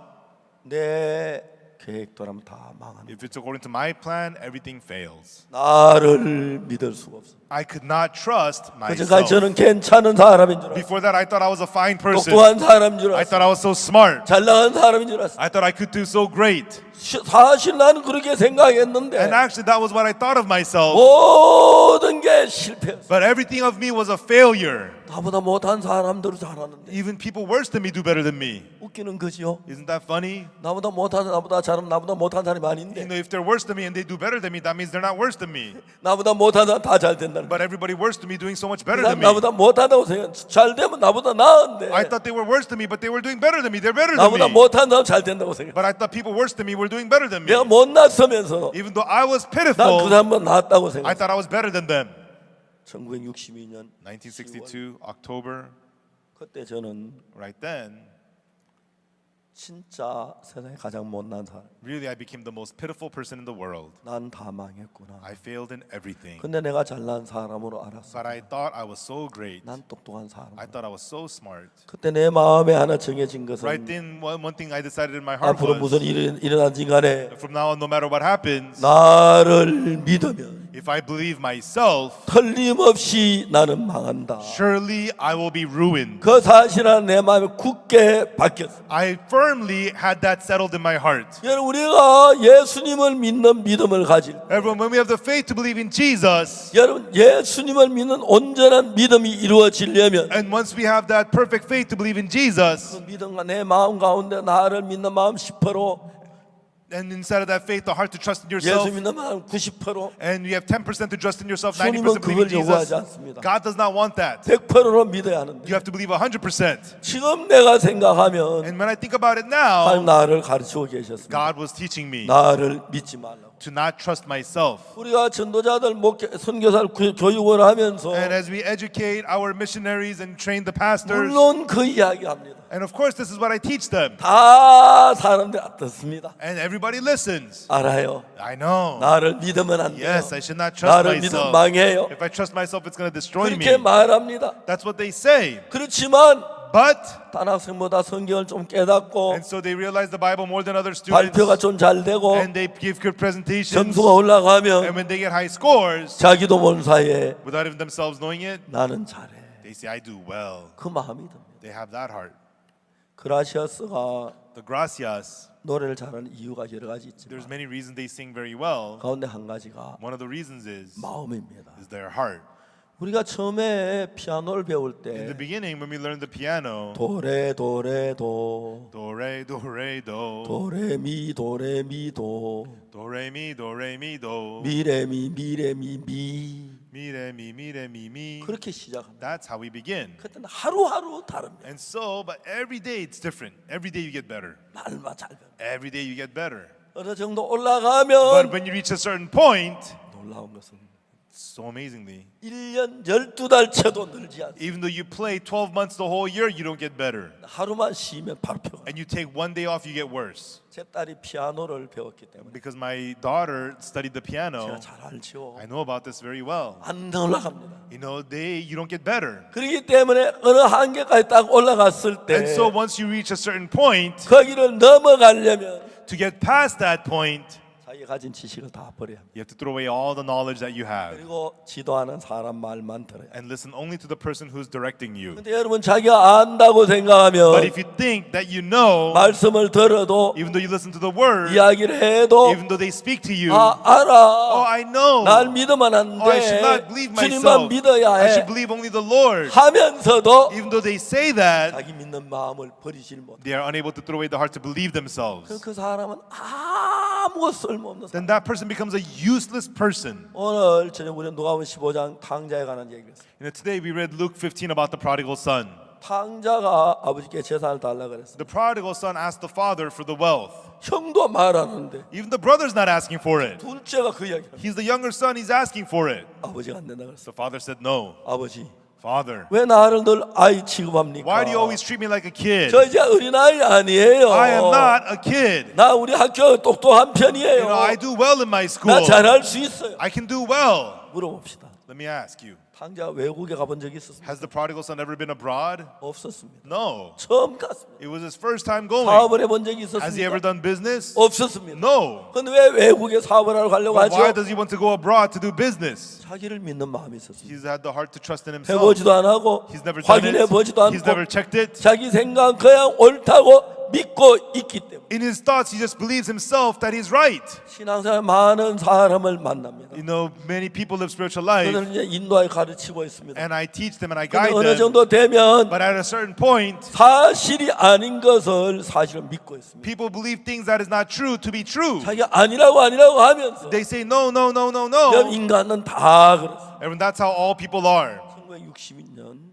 내 계획대로라면 다 망한다. if it's according to my plan, everything fails. 나를 믿을 수가 없어. I could not trust 그전까지 myself. 저는 괜찮은 사람인 줄 알았어. Before that, I thought I was a fine person. 똑똑한 사람인 줄 I 알았어. thought I was so smart. 잘 나간 사람인 줄 알았어. I thought I could do so great. 사실 나는 그렇게 생각했는데 And actually, that was what I thought of myself. 모든 게 실패였어. But everything of me was a failure. 나보다 못한 사람들은 잘하는데 Even people worse than me do better than me. 웃기는 거지요. Isn't that funny? 나보다 못한 나보다 잘하면 나보다 못한 사람이 아닌데 You know, if they're worse than me and they do better than me, that means they're not worse than me. 나보다 못한 사람 다 잘 된다는 거야. But everybody worse than me doing so much 그 better 사람 than me. 나보다 못하다고 생각. 잘 되면 나보다 나은데 I thought they were worse than me, but they were doing better than me. They're better than 나보다 me. 못한 사람 잘 된다고 생각. But I thought people worse than me were doing better than me. 내가 못났으면서 Even though I was 난 그 pitiful, 사람보다 낫다고 생각. I thought I was better than them. 1962년 1962, October, 그때 저는 right then, 진짜 세상에 가장 못난 사람. really I became the most pitiful person in the world. 난 다 망했구나. I failed in everything. 근데 내가 잘난 사람으로 알았어. But I thought I was so great. 난 똑똑한 사람. I thought I was so smart. 그때 내 마음에 하나 정해진 것은 Right then, one thing I decided in my heart 앞으로 무슨 was, 일이 일어나든 간에 from now on, no matter what happens, 나를 믿으면 if I believe myself, 틀림없이 나는 망한다. surely I will be ruined. 그 사실은 내 마음에 굳게 박혔어. I firmly had that settled in my heart. 여러분 우리가 예수님을 믿는 믿음을 가질 때 Everyone, when we have the faith to believe in Jesus, 여러분 예수님을 믿는 온전한 믿음이 이루어지려면 and once we have that perfect faith to believe in Jesus, 그 믿음과 내 마음 가운데 나를 믿는 마음 10% and inside of that faith, the heart to trust in yourself, 예수 믿는 마음 90% and you have 10% to trust in yourself, 주님은 90% believe in 그걸 요구하지 Jesus, 않습니다. God does not want that. 100%로 믿어야 하는데 You have to believe 100%. 지금 내가 생각하면 And when I think about it 하나님 now, 나를 가르치고 계셨습니다. God was teaching me 나를 믿지 말라고. to not trust myself. 우리가 전도자들 목회 선교사를 교육을 하면서 And as we educate our missionaries and train the pastors, 물론 그 이야기합니다. and of course this is what I teach them, 다 사람들 듣습니다. and everybody listens. 알아요. I know. 나를 믿으면 안 돼요. Yes, I should not trust 나를 믿으면 myself. 망해요. If I trust myself, it's going to destroy me. 그렇게 말합니다. That's what they say. 그렇지만 But, 딴 학생보다 성경을 좀 깨닫고 and so they realize the Bible more than other students, 발표가 좀 잘 되고 and they give good presentations, 점수가 and 올라가면 when they get high scores, 자기도 모르는 사이에 without even themselves knowing it, 나는 잘해. they say, I do well. 그 마음이 듭니다. They have that heart. 그라시아스가 The gracias, 노래를 잘하는 이유가 여러 가지 there's 있지만 many reasons they sing very well. 가운데 한 가지가 One of the reasons is 마음입니다. their heart. 우리가 처음에 피아노를 배울 In the 때 beginning, when we learned the piano, 도레 도레 도 do, re, do, re, do, 도레미 도레미 도 do, re, mi, do, re, mi, do, 미레미 미레미 미 mi, re, mi, mi. 그렇게 시작합니다. That's how we begin. 그때는 하루하루 다릅니다. And so, but every day it's different. Every day you get better. 날마다 잘 배워. Every day you get better. 어느 정도 But 올라가면 when you reach a certain point, 놀라운 것은 so amazingly, 1년 12달 채도 늘지 않습니다. even though you play 12 months the whole year, you don't get better. 하루만 쉬면 바로 펴가. And you take one day off, you get worse. 제 딸이 피아노를 배웠기 때문에 Because my daughter studied the piano, 제가 잘 알죠. I know about this very well. 안 올라갑니다. You know, you don't get better. 그렇기 때문에 어느 한계까지 딱 올라갔을 때 And so once you reach a certain point, 거기를 넘어가려면 to get past that point, 자기가 가진 지식을 다 버려야 합니다. you have to throw away all the knowledge that you have 그리고 지도하는 사람 말만 들어야 합니다. and listen only to the person who's directing you. 근데 여러분 자기가 안다고 But 생각하면 if you think that you know, 말씀을 들어도 even though you listen to the word, 이야기를 해도 even though they speak to you, 아 oh, 알아 I know. 날 믿으면 안 Oh, I should not 돼 believe 주님만 myself. 믿어야 I should 해 believe only the Lord. 하면서도 Even though they say that, 자기 믿는 마음을 버리질 못해. they are unable to throw away the heart to believe themselves. 그 사람은 아무 쓸모없는 사람. Then that person becomes a useless person. 오늘 저녁 우리는 누가복음 15장 탕자에 관한 얘기를 했어요. You know, today we read Luke 15 about the prodigal son. 탕자가 아버지께 재산을 달라 그랬어요. The prodigal son asked the father for the wealth. 형도 말하는데 Even the brother's not asking for it. 둘째가 그 이야기를 He's the younger son, he's asking for it. 아버지가 안 된다 그랬어요. The father said no. 아버지 Father, 왜 나를 늘 아이 취급합니까? why do you always treat me like a kid? 저 이제 어린아이 아니에요. I am not a kid. 나 우리 학교 똑똑한 You 편이에요. know, I do well in my 나 school. 잘할 수 있어요. I can do well. 물어봅시다. Let me ask you, 탕자 외국에 가본 적이 있었습니까? has the prodigal son ever been abroad? 없었습니다. No. 처음 갔습니다. It was his first time going. 사업을 해본 적이 Has he ever 있었습니까? done business? 없었습니다. No. 근데 왜 외국에 사업을 하러 가려고 But why 하죠? does he want to go abroad to do business? 자기를 믿는 마음이 있었습니다. He's had the heart to trust in himself. 해보지도 안 하고 He's never done 확인해 it. 보지도 He's never 않고 checked it. 자기 생각 그냥 옳다고 믿고 있기 때문에 In his thoughts, he just believes himself that he's right. 신앙생활 많은 사람을 만납니다. You know, many people live spiritual life, 저는 이제 인도하여 가르치고 있습니다. and I teach them and I 근데 guide 어느 them. 정도 되면 But at a certain point, 사실이 아닌 것을 사실을 믿고 있습니다. people believe things that is not true to be true. 자기가 아니라고 하면서 They say no, no, no, no, 그럼 no. 인간은 다 그렇습니다. And that's how all people are. 1962년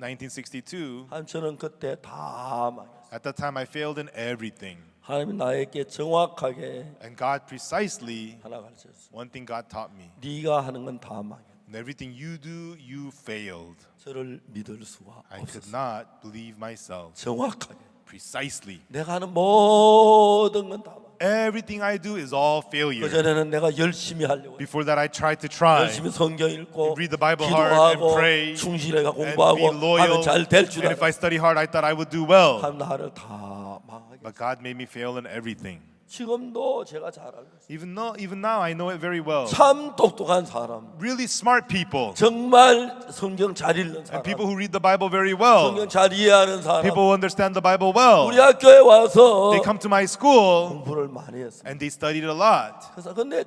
1962. 저는 그때 다 망했어요. At that time, I failed in everything. 하나님이 나에게 정확하게 And God precisely, 하나 가르쳤어요. one thing God taught me. 네가 하는 건 다 망했다. In everything you do, you failed. 저를 믿을 수가 I could 없었어요. not believe myself. 정확하게 Precisely. 내가 하는 모든 건 다 망했다. Everything I do is all failure. 그전에는 내가 열심히 하려고 했어요. Before that, I tried to try. 열심히 성경 읽고 Read the Bible hard and 기도하고 pray 충실해가 and be 공부하고 loyal. 하면 잘 될 줄 And if I 알았어요. study hard, I thought I would do well. 하나님 나를 다 망하게 But God made me fail in everything. 지금도 제가 잘 알고 있어요. Even now, I know it very well. 참 똑똑한 사람, Really smart people 정말 성경 잘 읽는 and 사람, people who read the Bible very well. 성경 잘 이해하는 사람, People who understand the Bible well. 우리 학교에 와서 They come to my school 공부를 많이 했습니다. and they studied a lot. 그래서 근데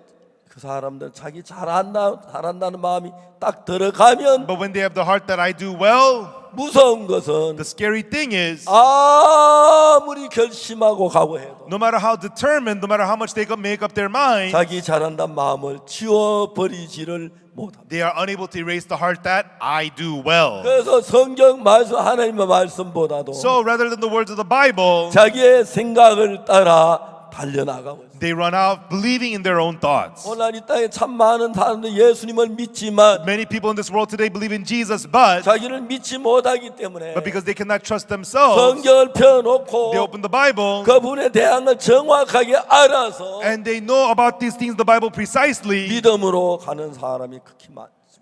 그 사람들 자기 잘한다는 마음이 딱 들어가면 But when they have the heart that I do well, 무서운 것은 the scary thing is, 아무리 결심하고 각오해도 no matter how determined, no matter how much they can make up their mind, 자기 잘한다는 마음을 지워버리지를 못합니다. they are unable to erase the heart that I do well. 그래서 성경 말씀 하나님의 말씀보다도 So rather than the words of the Bible, 자기의 생각을 따라 달려나가고 있어요. they run out believing in their own thoughts. 오늘 이 땅에 참 많은 사람들이 예수님을 믿지만 Many people in this world today believe in Jesus, but 자기를 믿지 못하기 때문에 because they cannot trust themselves, 성경을 펴놓고 they open the Bible 그분에 대한 걸 정확하게 알아서 and they know about these things, the Bible precisely, 믿음으로 가는 사람이 극히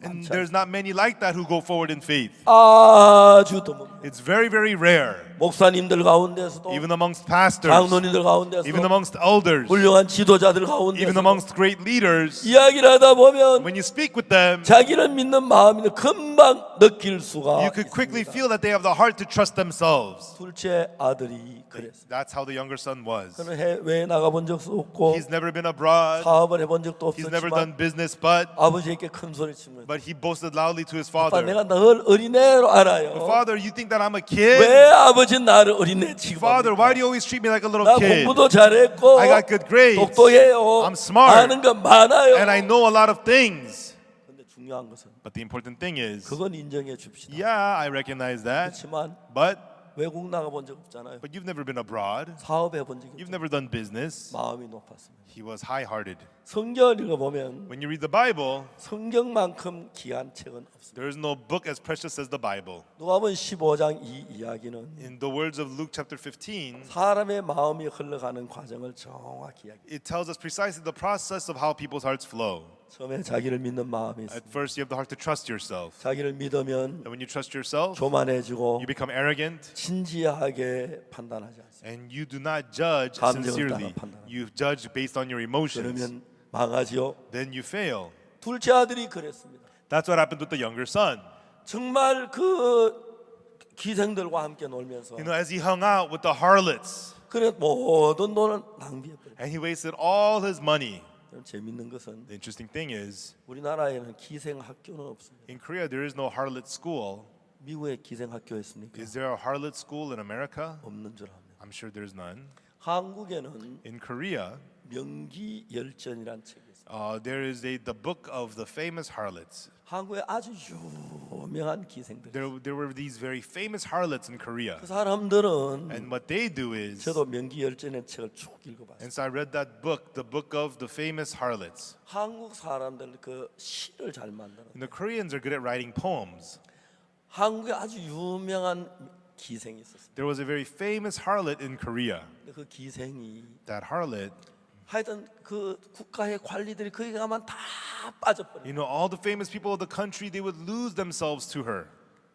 and 많지 there's not many like that who go forward in faith. 아주 드뭅니다. It's very, very rare, 목사님들 가운데서도 even amongst pastors, 장로님들 even 가운데서도 amongst elders, 훌륭한 지도자들 even 가운데서 amongst great leaders. 이야기를 하다 보면 When you speak with them, 자기를 믿는 마음이 금방 느낄 수가 you could quickly 있습니다. feel that they have the heart to trust themselves. 둘째 아들이 그랬어요. That's how the younger son was. 그는 해외에 나가본 적도 없고 He's never been abroad. 사업을 해본 적도 He's never done 없었지만 business, but 아버지에게 큰 소리 치면서 he boasted loudly to his 아빠 father. 내가 늘 어린애로 알아요. Father, you think that I'm a 왜 kid? 아버지는 나를 어린애 Father, why 취급합니까? do you always treat me like a little 나 kid? 공부도 잘했고 I got good grades. 똑똑해요. I'm smart. 아는 거 많아요. And I know a lot of things. 근데 중요한 것은 But the important thing is, 그건 인정해 줍시다. yeah, I recognize that. 그렇지만 But 외국 나가본 적 없잖아요. you've never been abroad. 사업해 본 적이 You've 없잖아요. never done business. 마음이 높았습니다. He was high-hearted. 성경을 읽어보면 When you read the Bible, 성경만큼 귀한 책은 없습니다. there is no book as precious as the Bible. 누가복음 15장 이 이야기는 In the words of Luke chapter 15, 사람의 마음이 흘러가는 과정을 정확히 이야기. it tells us precisely the process of how people's hearts flow. 처음에 자기를 믿는 마음이 At 있습니다. first, you have the heart to trust yourself. 자기를 믿으면 And when you trust yourself, 교만해지고 you become arrogant 진지하게 판단하지 않습니다. and you do not judge 감정을 sincerely. 따라 판단합니다. You judge based on your emotions. 그러면 망하지요. Then you fail. 둘째 아들이 그랬습니다. That's what happened with the younger son. 정말 그 기생들과 함께 놀면서 You know, as he hung out with the harlots 그래 모든 돈을 낭비해버려요. and he wasted all his money. 그럼 재밌는 것은 The interesting thing is, 우리나라에는 기생 학교는 없습니다. in Korea, there is no harlot school. 미국에 기생 학교 있습니까? Is there a harlot school in America? 없는 줄 압니다. I'm sure there's none. 한국에는 In Korea, 명기열전이라는 책이 있어요. There is the book of the famous harlots. 한국에 아주 유명한 기생들. There were these very famous harlots in Korea. 그 사람들은 And what they do is, 저도 명기열전의 책을 쭉 읽어봤어요. and so I read that book, the book of the famous harlots. 한국 사람들 그 시를 잘 만드는. And the Koreans are good at writing poems. 한국에 아주 유명한 기생이 있었어요. There was a very famous harlot in Korea. 근데 그 기생이 That harlot, 하여튼 그 국가의 관리들이 거기 가면 다 빠져버려요. you know, all the famous people of the country, they would lose themselves to her.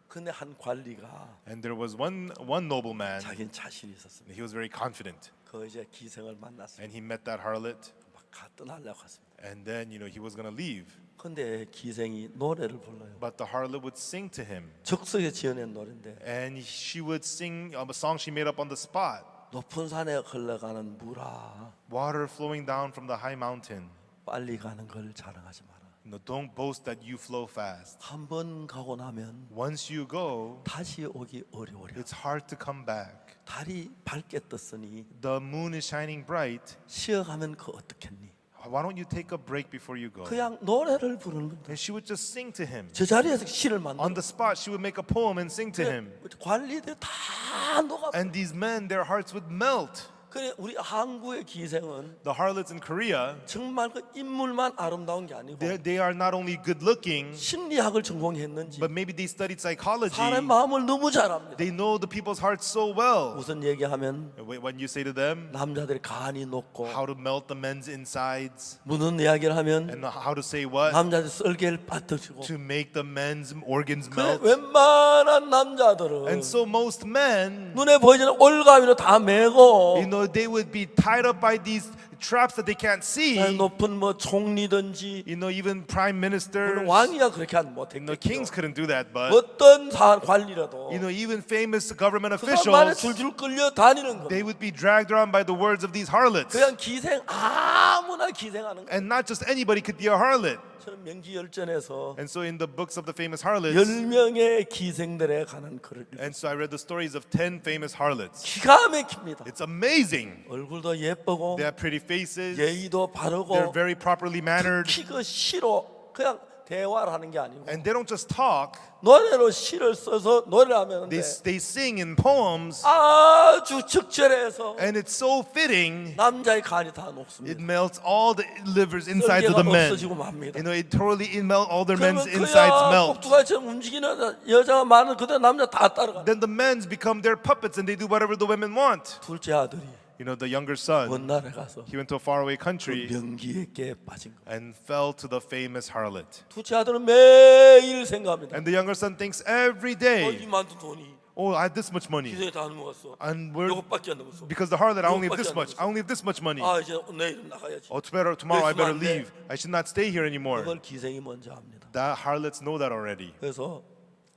근데 한 관리가 And there was one nobleman, 자기는 자신이 있었습니다. he was very confident. 그 이제 기생을 만났어요. And he met that harlot. 막 떠나려고 했습니다. And then, you know, he was going to leave. 근데 기생이 노래를 불러요. But the harlot would sing to him. 적석에 지어낸 노래인데 And she would sing a song she made up on the spot. 높은 산에 흘러가는 물아 Water flowing down from the high mountain. 빨리 가는 걸 자랑하지 마라. You know, don't boast that you flow fast. 한 번 가고 나면 Once you go, 다시 오기 어려워려. it's hard to come back. 달이 밝게 떴으니 The moon is shining bright. 쉬어가면 그 어떻겠니? Why don't you take a break before you go? 그냥 노래를 부르는 겁니다. And she would just sing to him. 저 자리에서 시를 On 만들어. the spot, she would make a poem and sing to him. 관리들 다 녹아. And these men, their hearts would melt. 그래 우리 한국의 기생은 The harlots in Korea, 정말 그 인물만 아름다운 게 아니고 they are not only good looking, 심리학을 전공했는지 but maybe they studied psychology. 사람의 마음을 너무 잘 압니다. They know the people's hearts so well. 무슨 얘기하면 When you say to them 남자들이 간이 높고 how to melt the men's insides 무슨 이야기를 하면 and how to say what 남자들 썰개를 빠뜨리고 to make the men's organs 그래 melt. 웬만한 남자들은 And so most men, 눈에 보이지는 올가미로 다 매고 you know, they would be tied up by these traps that they can't see. 높은 뭐 총리든지 You know, even prime 물론 ministers, 왕이야 그렇게 안 you know, 못했겠죠. kings couldn't do that, but 어떤 관리라도 you know, even famous government 그 사람만에 officials, 줄줄 끌려 다니는 they 거. would be dragged around by the words of these harlots. 그냥 기생 아무나 기생하는 거. And not just anybody could be a harlot. 저는 명기열전에서 And so in the books of the famous harlots, 10명의 기생들에 관한 글을 읽- and so I read the stories of 10 famous harlots. 기가 막힙니다. It's amazing. 얼굴도 예쁘고 They have pretty faces. 예의도 They're 바르고 very properly mannered. 특히 그 시로 그냥 대화를 하는 게 아니고 And they don't just talk. 노래로 시를 써서 노래를 하면 They sing in poems. 아주 적절해서 And it's so fitting. 남자의 간이 다 It 녹습니다. melts all the livers insides of 썰개가 the men. 없어지고 맙니다. You know, it totally melt all their 그러면 men's insides 그야 melt. 꼭두가처럼 움직이는 여자가 많은 그때 남자 다 따라가. Then the men's become their puppets and they do whatever the women want. 둘째 아들이 You know, the younger son, 먼 나라에 가서 he went to a faraway country 명기에 깨 빠진 거. and fell to the famous harlot. 둘째 아들은 매일 생각합니다. And the younger son thinks every day, 이만큼 돈이 oh, I had this much money. 기생이 다 넘어갔어. And we're, 이것밖에 안 넘었어. because the harlot, I only have this much. I only have this much money. 아 이제 내일 나가야지. Oh, tomorrow I better 있으면 안 돼. leave. I should not stay here anymore. 그걸 기생이 먼저 합니다. The harlots know that already. 그래서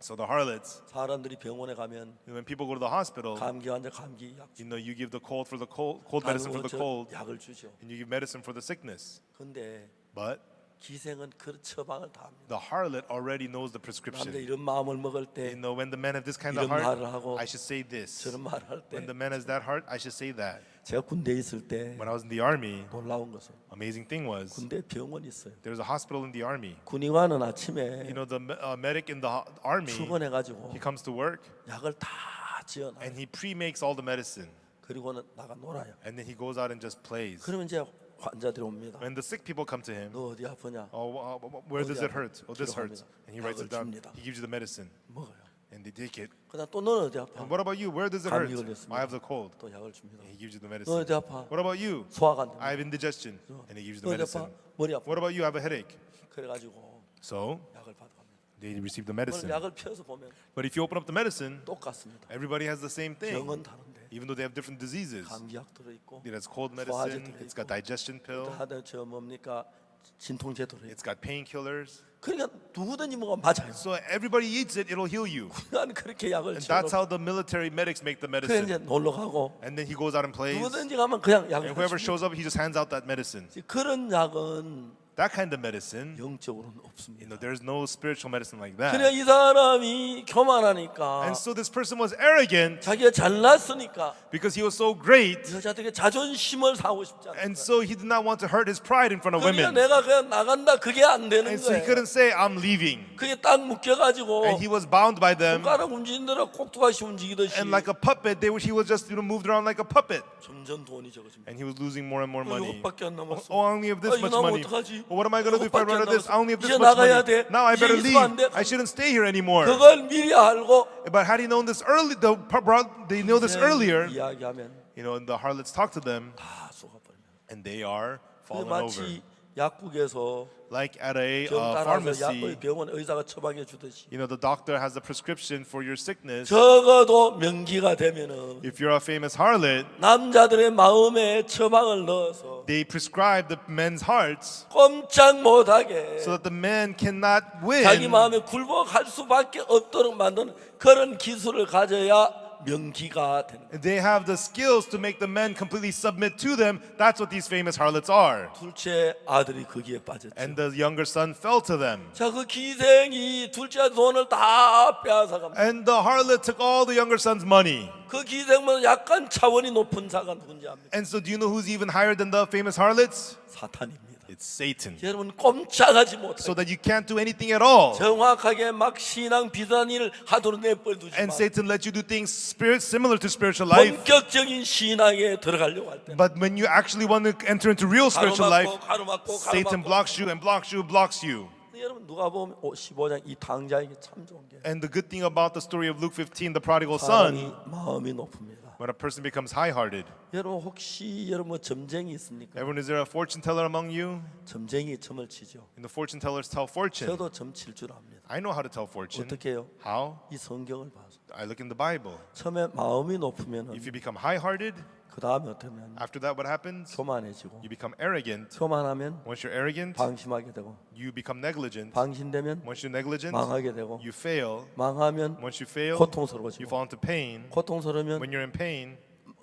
So the harlots, 사람들이 병원에 가면 when people go to the hospital, 감기 환자 감기 약, you know, you give the cold for the cold medicine for the cold, 약을 주죠. and you give medicine for the sickness. 근데 But 기생은 그 처방을 다 합니다. the harlot already knows the 남자 prescription. 이런 마음을 먹을 때 You know, when the man have this kind of 이런 heart, 말을 하고 I should say this. 저런 말을 할 때 When the man has that heart, I should say that. 제가 군대에 있을 때 When I was in the army, 놀라운 것은 amazing thing was 군대 병원이 있어요. there was a hospital in the army. 군의관은 아침에 You know, the medic in the army, 출근해가지고 he comes to work 약을 다 지어놔. and he pre-makes all the medicine, 그리고는 나가 놀아요. and then he goes out and just plays. 그러면 이제 환자들이 옵니다. When the sick people come to him, 너 어디 아프냐? oh, where does it hurt? Oh, this hurts. And he writes it down. 줍니다. He gives you the medicine, 먹어요. and they take it. 그다음 또 너는 어디 아파? And what about you? Where does it hurt? 감기 걸렸습니다. I have the cold. 또 약을 줍니다. And he gives you the 너 medicine. 어디 아파? What about you? 소화가 안 된다. I have indigestion, and he gives you 너 the 어디 아파? medicine. 머리 아파. What about you? I have a headache. 그래가지고 So 약을 받아갑니다. they receive the 오늘 medicine. 약을 펴서 보면 But if you open up the medicine, 똑같습니다. everybody has the same thing, 병은 다른데 even though they have different diseases. 감기약 들어있고 It has cold 소화제 medicine. It's 들어있고 got digestion pill. 하다 저 뭡니까 진통제 들어있고 It's got painkillers. 그러니까 누구든지 뭐가 맞아요. So everybody eats it, it'll heal you. 난 그렇게 약을 And that's 치고 how the military medics make the 그래 medicine. 이제 놀러 가고 And then he goes out and plays. 누구든지 가면 그냥 약을 And whoever 줍니다. shows up, he just hands out that medicine. 그런 약은 that kind of medicine, 영적으로는 없습니다. there's no spiritual medicine like that. 그래 이 사람이 교만하니까 And so this person was arrogant 자기가 잘났으니까 because he was so great, 여자들에게 자존심을 사고 싶지 않은 and 거예요. so he did not want to hurt his pride in front of 그러니까 women. 내가 그냥 나간다 그게 안 되는 And so he 거예요. couldn't say, I'm leaving. 그게 딱 묶여가지고 And he was bound by them. 손가락 움직이는 대로 꼭두가시 움직이듯이 And like a puppet, he was just moved around like a puppet. 점점 돈이 적어집니다. And he was losing more and more money. 이것밖에 안 남았어. Oh, I only have this 이거 much 나면 money. 어떡하지? Well, what am I going to do if I run out of this? I only have this 이제 much 나가야 money. 돼. Now I better 이제 있으면 안 leave. 돼. I shouldn't stay here anymore. 그걸 미리 알고 But had he known this early, they know this earlier, 이야기하면 and the harlots talk to them, 다 속아버립니다. and they are 그 fallen over. 마치 약국에서 Like at a 병 따라서 약을 pharmacy, 병원 의사가 처방해 주듯이 the doctor has a prescription for your sickness. 적어도 명기가 되면은 If you're a famous harlot, 남자들의 마음에 처방을 넣어서 they prescribe the men's hearts 꼼짝 못하게 so that the men cannot 자기 win. 마음에 굴복할 수밖에 없도록 만드는 그런 기술을 가져야 명기가 되는 거예요. They have the skills to make the men completely submit to them. That's what these famous harlots are. 둘째 아들이 거기에 빠졌죠. And the younger son fell to them. 자, 그 기생이 둘째 아들 돈을 다 빼앗아갑니다. And the harlot took all the younger son's money. 그 기생은 약간 차원이 높은 자가 누군지 압니까? And so do you know who's even higher than the famous harlots? 사탄입니다. It's Satan. 여러분 꼼짝하지 So 못해요. that you can't do anything at all. 정확하게 막 신앙 비단 일을 하도록 내버려두지 And 마. Satan lets you do things similar to spiritual life. 본격적인 신앙에 들어가려고 할 때 But when you actually want to enter into real spiritual life, 가로막고 Satan blocks you and blocks you, blocks you. 여러분 누가 보면 15장 이 당자에게 참 좋은 게 And the good thing about the story of Luke 15, the prodigal son, 사람이 마음이 높습니다. when a person becomes high-hearted. 여러분 혹시 여러분 뭐 점쟁이 있습니까? Everyone, is there a fortune teller among you? 점쟁이 점을 치죠. And the fortune tellers tell fortune. 저도 점 칠 줄 압니다. I know how to tell fortune. 어떻게 해요? How? 이 성경을 봐서 I look in the Bible. 처음에 마음이 높으면은 If you become high-hearted, 그 다음에 어떠면 after that what happens? 교만해지고 You become arrogant. 교만하면 Once you're arrogant, 방심하게 되고 you become negligent. 방심되면 Once you're negligent, 망하게 되고 you fail. 망하면 Once you fail, you 고통스러워지고 fall into pain. 고통스러우면 When you're in pain,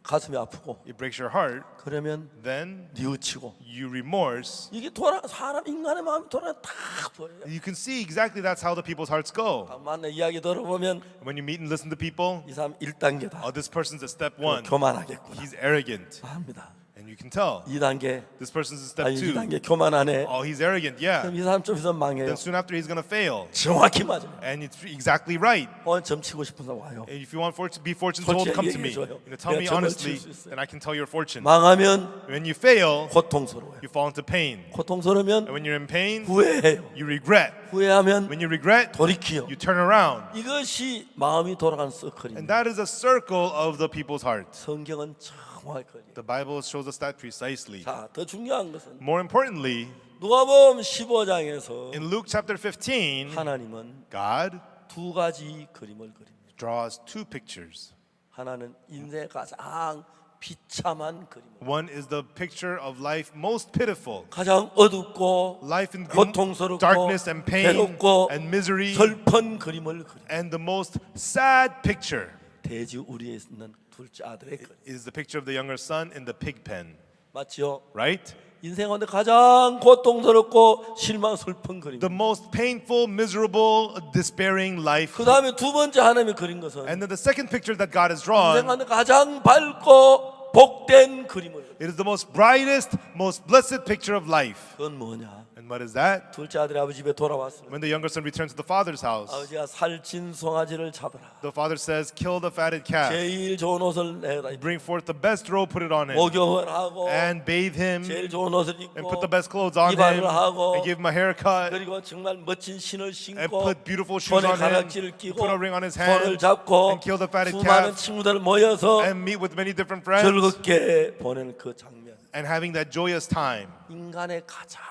가슴이 아프고 it breaks your heart. 그러면 Then 뉘우치고 you remorse. 이게 사람 인간의 마음이 돌아 다 보여요. You can see exactly that's how the people's hearts go. 만나 이야기 들어보면 When you meet and listen to people, 이 사람 1단계다. oh, this person's at step 1. 교만하겠구나. He's arrogant. 압니다. And you can tell. 2단계 This person's at step 아니 2. 2단계 교만하네. Oh, he's arrogant. Yeah. 그럼 이 사람 좀 있으면 망해요. Then soon after he's going to fail. 정확히 맞아요. And it's exactly right. 점 치고 싶은 사람 와요. And if you want to be fortune told, come to me. 얘기해줘요. Tell me 내가 점을 honestly, 칠 수 있어요. and I can tell your fortune. 망하면 When you fail, 고통스러워요. you fall into pain. 고통스러우면 And when you're in pain, 후회해요. you regret. 후회하면 When you regret, 돌이키요. you turn around. 이것이 마음이 돌아가는 And 서클입니다. that is a circle of the people's heart. 성경은 정확하게. The Bible shows us that precisely. 자, 더 중요한 것은 More importantly, 누가복음 15장에서 in Luke chapter 15, 하나님은 God 두 가지 그림을 그립니다. draws two pictures. 하나는 인생의 가장 비참한 그림, One is the picture of life most pitiful. 가장 어둡고 Life in 고통스럽고 darkness and pain 괴롭고 and misery. 슬픈 그림을 그립니다. And the most sad picture 돼지 우리에 있는 둘째 아들의 그림. is the picture of the younger son in the pig pen, 맞죠? right? 인생 가운데 가장 고통스럽고 실망 슬픈 그림. The most painful, miserable, despairing life. 그 다음에 두 번째 하나님이 그린 것은 And then the second picture that God has 인생 drawn, 가운데 가장 밝고 복된 그림을. it is the most brightest, most blessed picture of life. 그건 뭐냐? And what is that? 둘째 아들이 아버지 집에 돌아왔어요. When the younger son returns to the father's house, 아버지가 살찐 송아지를 잡아라. the father says, kill the fatted calf, 제일 좋은 옷을 내라. bring forth the best robe, put it on him, 목욕을 하고 and bathe him, 제일 좋은 옷을 and 입고 put the best clothes on him, 이발을 하고 and give him a haircut, 그리고 정말 멋진 신을 and 신고 put beautiful shoes 손에 on him, 가락지를 끼고 put a ring on his 손을 hand, 잡고 and kill the fatted 수많은 calf, 친구들 모여서 and meet with many different friends, 즐겁게 보내는 그 장면, and having that joyous time. 인간의 가장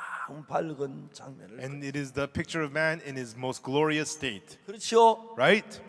밝은 장면을. And it is the picture of man in his most glorious state, 그렇죠. right?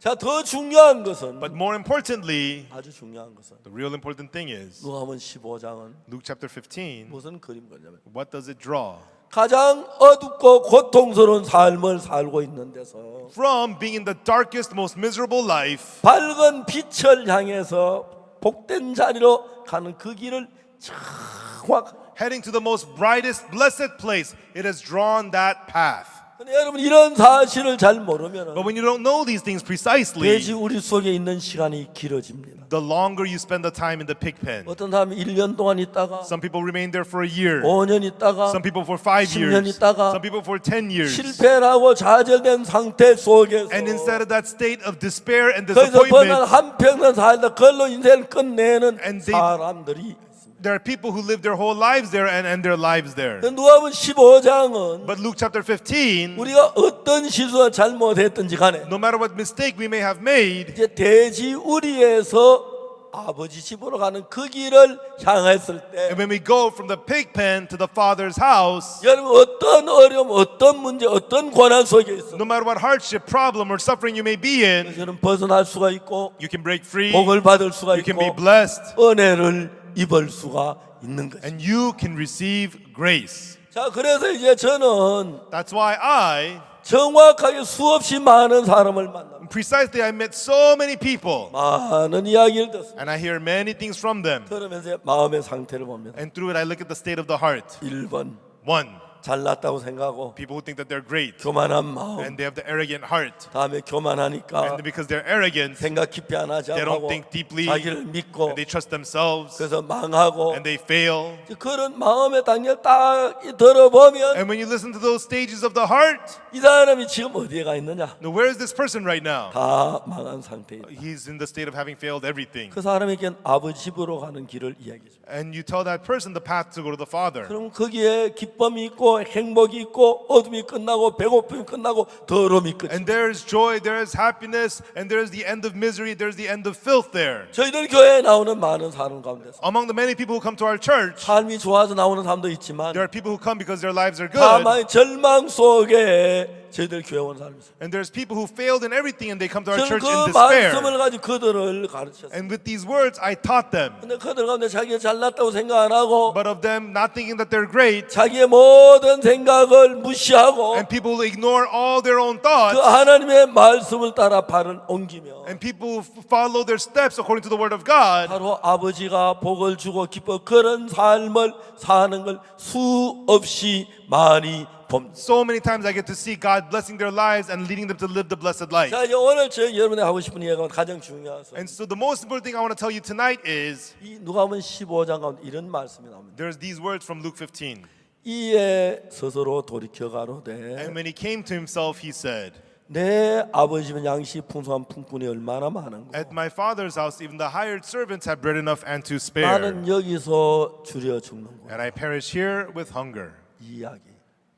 자, 더 중요한 것은 But more importantly, 아주 중요한 것은 the real important thing is 누가복음 15장은 Luke chapter 15. 무슨 그림 그리냐면 What does it draw? 가장 어둡고 고통스러운 삶을 살고 있는 데서 From being in the darkest, most miserable life 밝은 빛을 향해서 복된 자리로 가는 그 길을 정확 heading to the most brightest, blessed place. It has drawn that path. 근데 여러분 이런 사실을 잘 모르면 But when you don't know these things precisely, 돼지 우리 속에 있는 시간이 길어집니다. the longer you spend the time in the pig pen. 어떤 사람이 1년 동안 있다가 Some people remain there for a year. 5년 있다가 Some people for 5 10년 years. 있다가 Some people for 10 years. 실패하고 좌절된 상태 속에서 And instead of that state of despair and 거기서 disappointment, 번한 한평생 살다 그걸로 인생을 끝내는 And they- 사람들이 있습니다. there are people who live their whole lives there and end their lives there. 누가복음 15장은 But Luke chapter 15, 우리가 어떤 실수가 잘못했든지 간에 no matter what mistake we may have made, 이제 돼지 우리에서 아버지 집으로 가는 그 길을 향했을 때 and when we go from the pig pen to the Father's house, 여러분 어떤 어려움, 어떤 문제, 어떤 고난 속에 있어 no matter what hardship, problem, or suffering you may be in, 여러분 벗어날 수가 있고 you can break free, 복을 받을 수가 you can be 있고 blessed, 은혜를 입을 수가 있는 거죠. and you can receive grace. 자, 그래서 이제 저는 That's why I, 정확하게 수없이 많은 사람을 만납니다. precisely, I met so many people, 많은 이야기를 듣습니다. and I hear many things from them. 그러면서 마음의 상태를 봅니다. And through it, I look at the state of the heart. 1번 One, 잘났다고 생각하고 people who think that they're great, 교만한 마음. and they have the arrogant heart. 다음에 교만하니까 And because they're arrogant, 생각 깊이 안 하지 they don't 않고 think deeply, 자기를 믿고 and they trust themselves, 그래서 망하고 and they fail. 그런 마음의 단계를 딱 들어보면 And when you listen to those stages of the heart, 이 사람이 지금 어디에 가 있느냐? now where is this person right now? 다 망한 상태에 있다. He's in the state of having failed everything. 그 사람에겐 아버지 집으로 가는 길을 이야기해 줍니다. And you tell that person the path to go to the Father. 그럼 거기에 기쁨이 있고 행복이 있고 어둠이 끝나고 배고픔이 끝나고 더러움이 끝. And there is joy, there is happiness, and there is the end of misery, there's the end of filth there. 저희들 교회에 나오는 많은 사람 가운데서 Among the many people who come to our church, 삶이 좋아서 나오는 사람도 있지만 there are people who come because their lives are good. 다만 절망 속에 저희들 교회 온 사람이 있어요. And there's people who failed in everything and they come to our 저는 church 그 in despair. 말씀을 가지고 그들을 가르쳤어요. And with these words, I taught them. 근데 그들 가운데 자기가 잘났다고 생각 안 하고 But of them not thinking that they're great, 자기의 모든 생각을 무시하고 and people who ignore all their own 그 thoughts, 하나님의 말씀을 따라 발을 옮기며 and people who follow their steps according to the word of God, 바로 아버지가 복을 주고 기뻐 그런 삶을 사는 걸 수없이 많이 봅니다. so many times I get to see God blessing their lives and leading them to live the blessed life. 자, 이제 오늘 저 여러분이 하고 싶은 이야기가 가장 중요해서 And so the most important thing I want to tell you tonight is 이 누가복음 15장 가운데 이런 말씀이 나옵니다. there's these words from Luke 15. 이에 스스로 돌이켜 가로되 And when he came to himself, he said, 내 아버지 집은 양식 풍성한 품꾼이 얼마나 많은고 at my father's house, even the hired servants have bread enough and to spare, 나는 여기서 줄여 죽는고 and I perish here with hunger. 이 이야기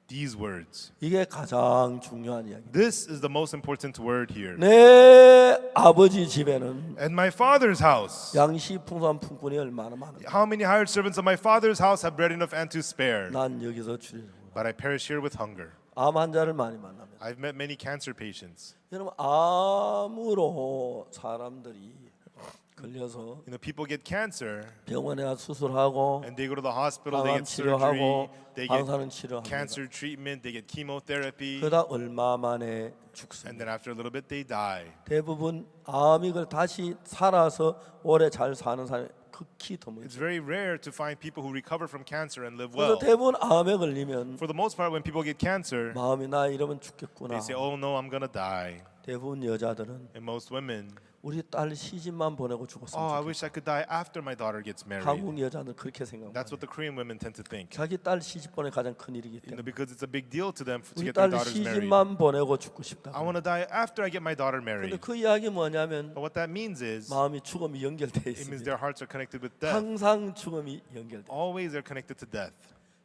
These words. 이게 가장 중요한 이야기. This is the most important word here. 내 아버지 집에는 At my father's house, 양식 풍성한 품꾼이 얼마나 많은고 how many hired servants of my father's house have bread enough and to spare? 난 여기서 줄여 죽는고 But I perish here with hunger. 암 환자를 많이 만납니다. I've met many cancer patients. 여러분 암으로 사람들이 걸려서 You know, people get cancer 병원에 가서 수술하고 and they go to the hospital, they 항암 get surgery, 치료하고 they get 방사능 치료합니다. cancer treatment, they get chemotherapy, 그러다 얼마 만에 and 죽습니다. then after a little bit they die. 대부분 암이 걸 다시 살아서 오래 잘 사는 사람이 극히 드물죠. It's very rare to find people who recover from cancer and live 그래서 well. 대부분 암에 걸리면 For the most part, when people get cancer, 마음이 나 이러면 죽겠구나. they say, "Oh no, I'm gonna die." 대부분 여자들은 And most women, 우리 딸 시집만 보내고 "Oh, 죽었으면 I 좋겠다. wish I could die after my daughter gets married." 한국 여자는 그렇게 생각합니다. That's what the Korean women tend to think. 자기 딸 시집 보내 가장 큰 일이기 You know, 때문에 because it's a big deal to them to 우리 get their 딸 daughters married. 시집만 보내고 죽고 싶다. I want to die after I get my daughter 근데 married. 그 이야기 뭐냐면 But what that means is, 마음이 죽음이 연결돼 it means 있습니다. their hearts are connected with death. 항상 죽음이 연결돼. Always they're connected to death.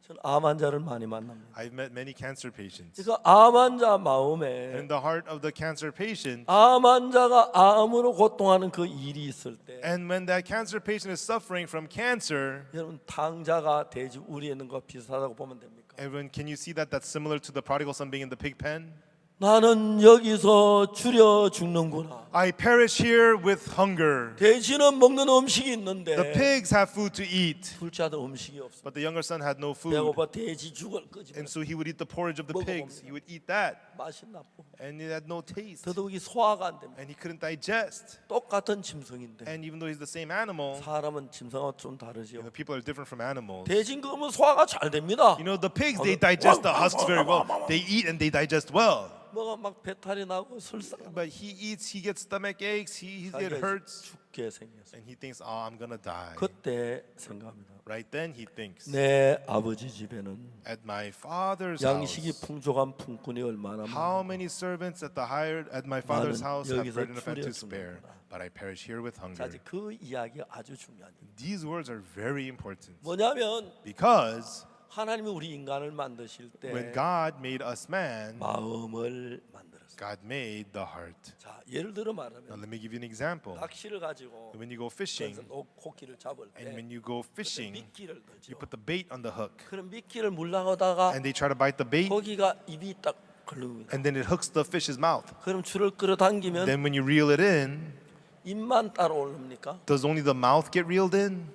저는 암 환자를 많이 만납니다. I've met many cancer patients. 그러니까 암 환자 마음에 In the heart of the cancer patient, 암 환자가 암으로 고통하는 그 일이 있을 때 and when that cancer patient is suffering from cancer, 여러분 탕자가 돼지 우리에 있는 거 비슷하다고 보면 됩니까? everyone, can you see that that's similar to the prodigal son being in the pig pen? 나는 여기서 줄여 죽는구나. I perish here with hunger. 돼지는 먹는 음식이 있는데 The pigs have food to eat, 둘째 아들 음식이 없어. but the younger son had no food. 배고파 돼지 죽을 거지. And so he would eat the porridge of the pigs. He would eat that, 맛이 나쁘고 and it had no taste. 더더욱이 소화가 안 됩니다. And he couldn't digest. 똑같은 짐승인데 And even though he's the same animal, 사람은 짐승하고 좀 다르지요. the people are different from animals. 돼지는 그러면 소화가 잘 됩니다. You know, the pigs, they digest the husks very well. They eat and they digest well. 뭐가 막 배탈이 나고 설사. But he eats, he gets stomach aches, he it hurts. 죽게 생겼어. And he thinks, oh, I'm gonna die. 그때 생각합니다. Right then he thinks, 내 아버지 집에는 at my father's 양식이 house, 풍족한 품꾼이 얼마나 how 많아. many servants at my father's 나는 house have 여기서 bread enough and 줄여 to spare, 죽는구나. but I perish here with 자, hunger. 이제 그 이야기가 아주 중요한 거예요. These words are very important 뭐냐면 because 하나님이 우리 인간을 만드실 때 when God made us man, 마음을 만들었어요. God made the heart. 자, 예를 들어 Now 말하면 let me give you an example. 낚시를 가지고 When you go fishing, 그래서 고기를 잡을 and 때 when you go fishing, 미끼를 you 걸죠. put the bait on the hook, 그럼 미끼를 물라가다가 and they try to bite the bait, 고기가 입이 딱 걸립니다. and then it hooks the fish's mouth. 그럼 줄을 끌어당기면 Then when you reel it in, 입만 따라오릅니까? does only the mouth get reeled in?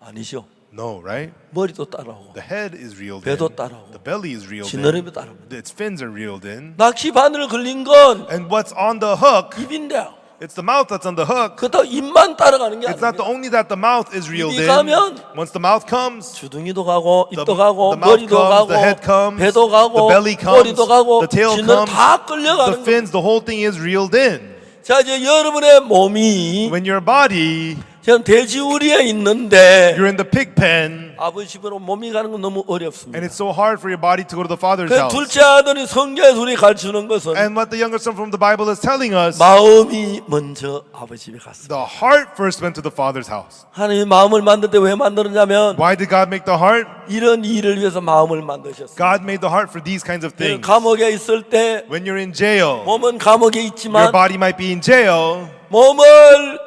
아니죠. No, right? 머리도 따라오고 The head is reeled 배도 in. 따라오고 The belly is reeled in. 지느러미 따라옵니다. Its fins are reeled in. 낚시 바늘 걸린 건 And what's on the hook? 입인데요. It's the mouth that's on the hook. 그렇다고 입만 따라가는 게 It's not 아닙니다. only that the mouth is reeled 입이 in. 가면 Once the mouth comes, 주둥이도 가고 the 입도 가고 mouth 머리도 comes, 가고 the head comes, 배도 가고 the belly comes, 꼬리도 가고 the tail 지느러 comes, 다 the 끌려가는 거예요. fins, the whole thing is reeled in. 자, 이제 여러분의 몸이 When your body, 지금 돼지우리에 있는데 you're in the pig pen, 아버지 집으로 몸이 가는 건 너무 어렵습니다. and it's so hard for your body to go to the Father's 그 house. 둘째 아들이 성경에서 우리 가르치는 것은 And what the younger son from the Bible is telling us, 마음이 먼저 아버지 집에 갔습니다. the heart first went to the Father's house. 하나님이 마음을 만들 때 왜 만들었냐면 Why did God make the heart? 이런 일을 위해서 마음을 만드셨어요. God made the heart for these kinds of things. 감옥에 있을 때 When you're in jail, 몸은 감옥에 your 있지만 body might be in jail, 몸을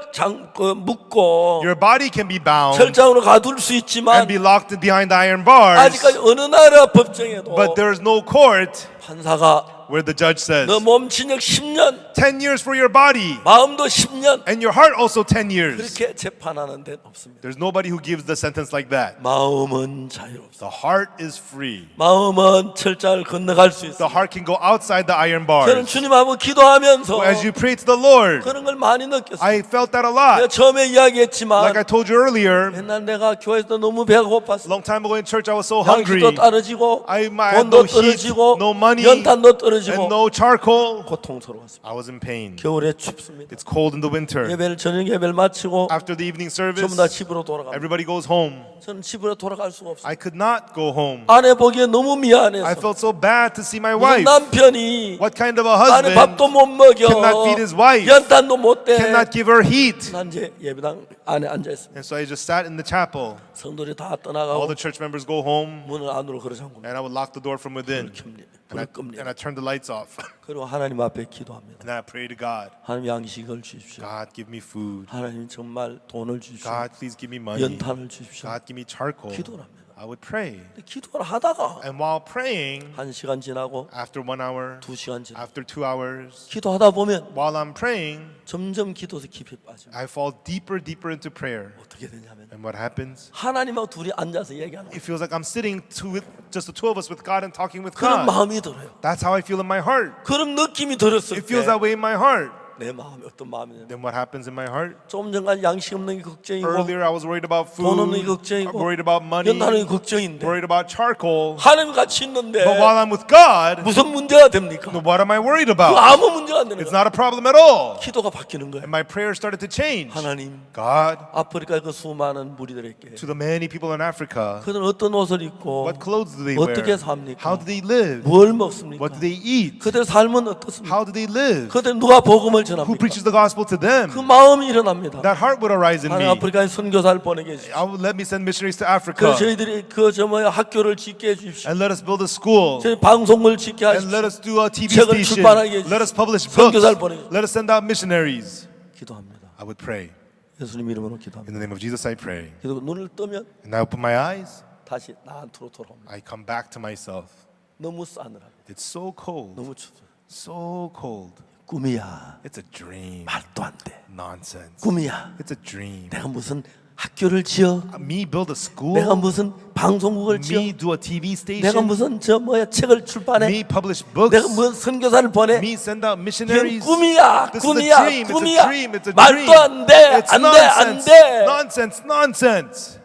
묶고 your body can be bound 철장으로 가둘 수 and 있지만 be locked behind iron bars, 아직까지 어느 나라 법정에도 but there is no court 판사가 where the judge says, 너 몸친역 10년 10 years for your body, 마음도 10년 and your heart also 10 years. 그렇게 재판하는 데는 없습니다. There's nobody who gives the sentence like that. 마음은 자유롭습니다. The heart is free. 마음은 철장을 건너갈 수 The 있습니다. heart can go outside the iron 저는 bars. 주님 앞에 기도하면서 As you pray to the Lord, 그런 걸 많이 느꼈어요. I felt that a 내가 lot. 처음에 이야기했지만 Like I told you earlier, 옛날 내가 교회에서 너무 배가 고팠어. long time ago in church, I was so hungry. 양식도 떨어지고 I had 돈도 no heat, 떨어지고 no money, 연탄도 떨어지고 and no charcoal. 고통스러웠습니다. I was in pain. 겨울에 춥습니다. It's cold in the winter. 예배를 저녁 예배를 마치고 After the evening 전부 service, 다 집으로 돌아갑니다. everybody goes home. 저는 집으로 돌아갈 수가 없어요. I could not go home. 아내 보기에 너무 I 미안해서 felt so bad to see my 이 wife. 남편이 What kind of a 아내 husband 밥도 못 먹여 cannot feed his wife, 연탄도 못 대. cannot give her heat? 난 이제 예배당 안에 앉아 있습니다. And so I just sat in the chapel. 성도들이 다 All 떠나가고 the church members go home, 문을 안으로 걸어 잠굽니다. and I would lock the door from within. 불을 끕니다. And I turn the lights off. 그리고 하나님 앞에 기도합니다. And I pray to God, 하나님 양식을 주십시오. God, give me food. 하나님 정말 돈을 주십시오. God, please give me money. 연탄을 주십시오. God, give me charcoal. 기도를 합니다. I would pray. 근데 기도를 하다가 And while praying, 1시간 지나고 after 1 hour, 2시간 지나고 after 2 hours, 기도하다 보면 while I'm praying, 점점 기도에서 깊이 빠져요. I fall deeper, deeper into prayer. 어떻게 되냐면 And what happens? 하나님하고 둘이 앉아서 얘기하는 It feels like I'm sitting with just the two of us with God and talking with 그런 God. 마음이 들어요. That's how I feel in my heart. 그런 느낌이 들었을 It feels 때 that way in my heart. 내 마음이 어떤 마음이냐면 Then what happens in my heart? 조금 전까지 양식 없는 게 걱정이고 Earlier I was worried about 돈 없는 게 food, 걱정이고 worried about money, 연탄은 게 걱정인데 worried about charcoal. 하나님 같이 있는데 But while I'm with God, 무슨 문제가 됩니까? what am I worried 그 about? 아무 문제가 안 되는 It's 거예요. not a problem at all. 기도가 바뀌는 거예요. And my prayer started to change. 하나님 God, 아프리카 그 수많은 무리들에게 to the many people in Africa, 그들은 어떤 옷을 입고 what clothes do they wear? 어떻게 삽니까? How do they live? 뭘 먹습니까? What do they eat? 그들 삶은 어떻습니까? How do they live? 그들 누가 복음을 Who 전합니까? preaches the gospel to them? 그 마음이 일어납니다. That heart would arise in 하나님 me. 아프리카에 선교사를 보내게 해주십시오. I would let me send missionaries to 그래서 Africa 저희들이 그 뭐야 학교를 짓게 해주십시오. and let us build a school 저희 방송을 짓게 and let 하십시오. us do a TV 책을 station. 출판하게 해주십시오. Let us publish 선교사를 books. 보내주십시오. Let us send out missionaries. 기도합니다. I would pray. 예수님 이름으로 기도합니다. In the name of Jesus, I pray. 그리고 눈을 뜨면 And I open my eyes. 다시 나한테로 돌아옵니다. I come back to myself. 너무 싸늘합니다. It's so cold. 너무 춥죠. So cold. 꿈이야. It's a dream. 말도 안 돼. Nonsense. 꿈이야. It's a dream. 내가 무슨 학교를 지어? Me build a school. 내가 무슨 방송국을 지어? Me do a TV 내가 station. 무슨 책을 출판해? Me publish books. 내가 무슨 선교사를 보내? Me send out 이건 missionaries. 꿈이야, This is a 꿈이야, dream. It's a 꿈이야. dream. It's a 말도 dream. 안 돼, It's 안 돼, 안 nonsense. 돼. Nonsense. Nonsense.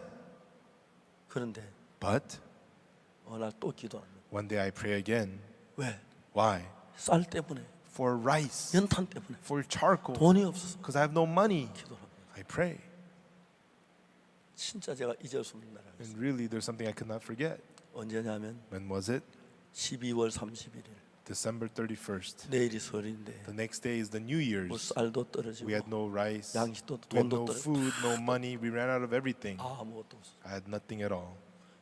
그런데 But 어느 날 또 기도합니다. one day I pray again. 왜? Why? 쌀 때문에, For rice. 연탄 때문에, For charcoal. 돈이 없어서 Because I have no money. 기도합니다. I pray. 진짜 제가 잊을 수 없는 날이에요. And really, there's something I could not forget. 언제냐면 When was it? 12월 31일. December 31st. 내일이 설인데 The next day is the New 뭐 Year's. 쌀도 떨어지고 We had no rice. 양식도 We had 돈도 no 떨어지고 food, no money. We ran out of everything. 아무것도 없어요. I had nothing at all.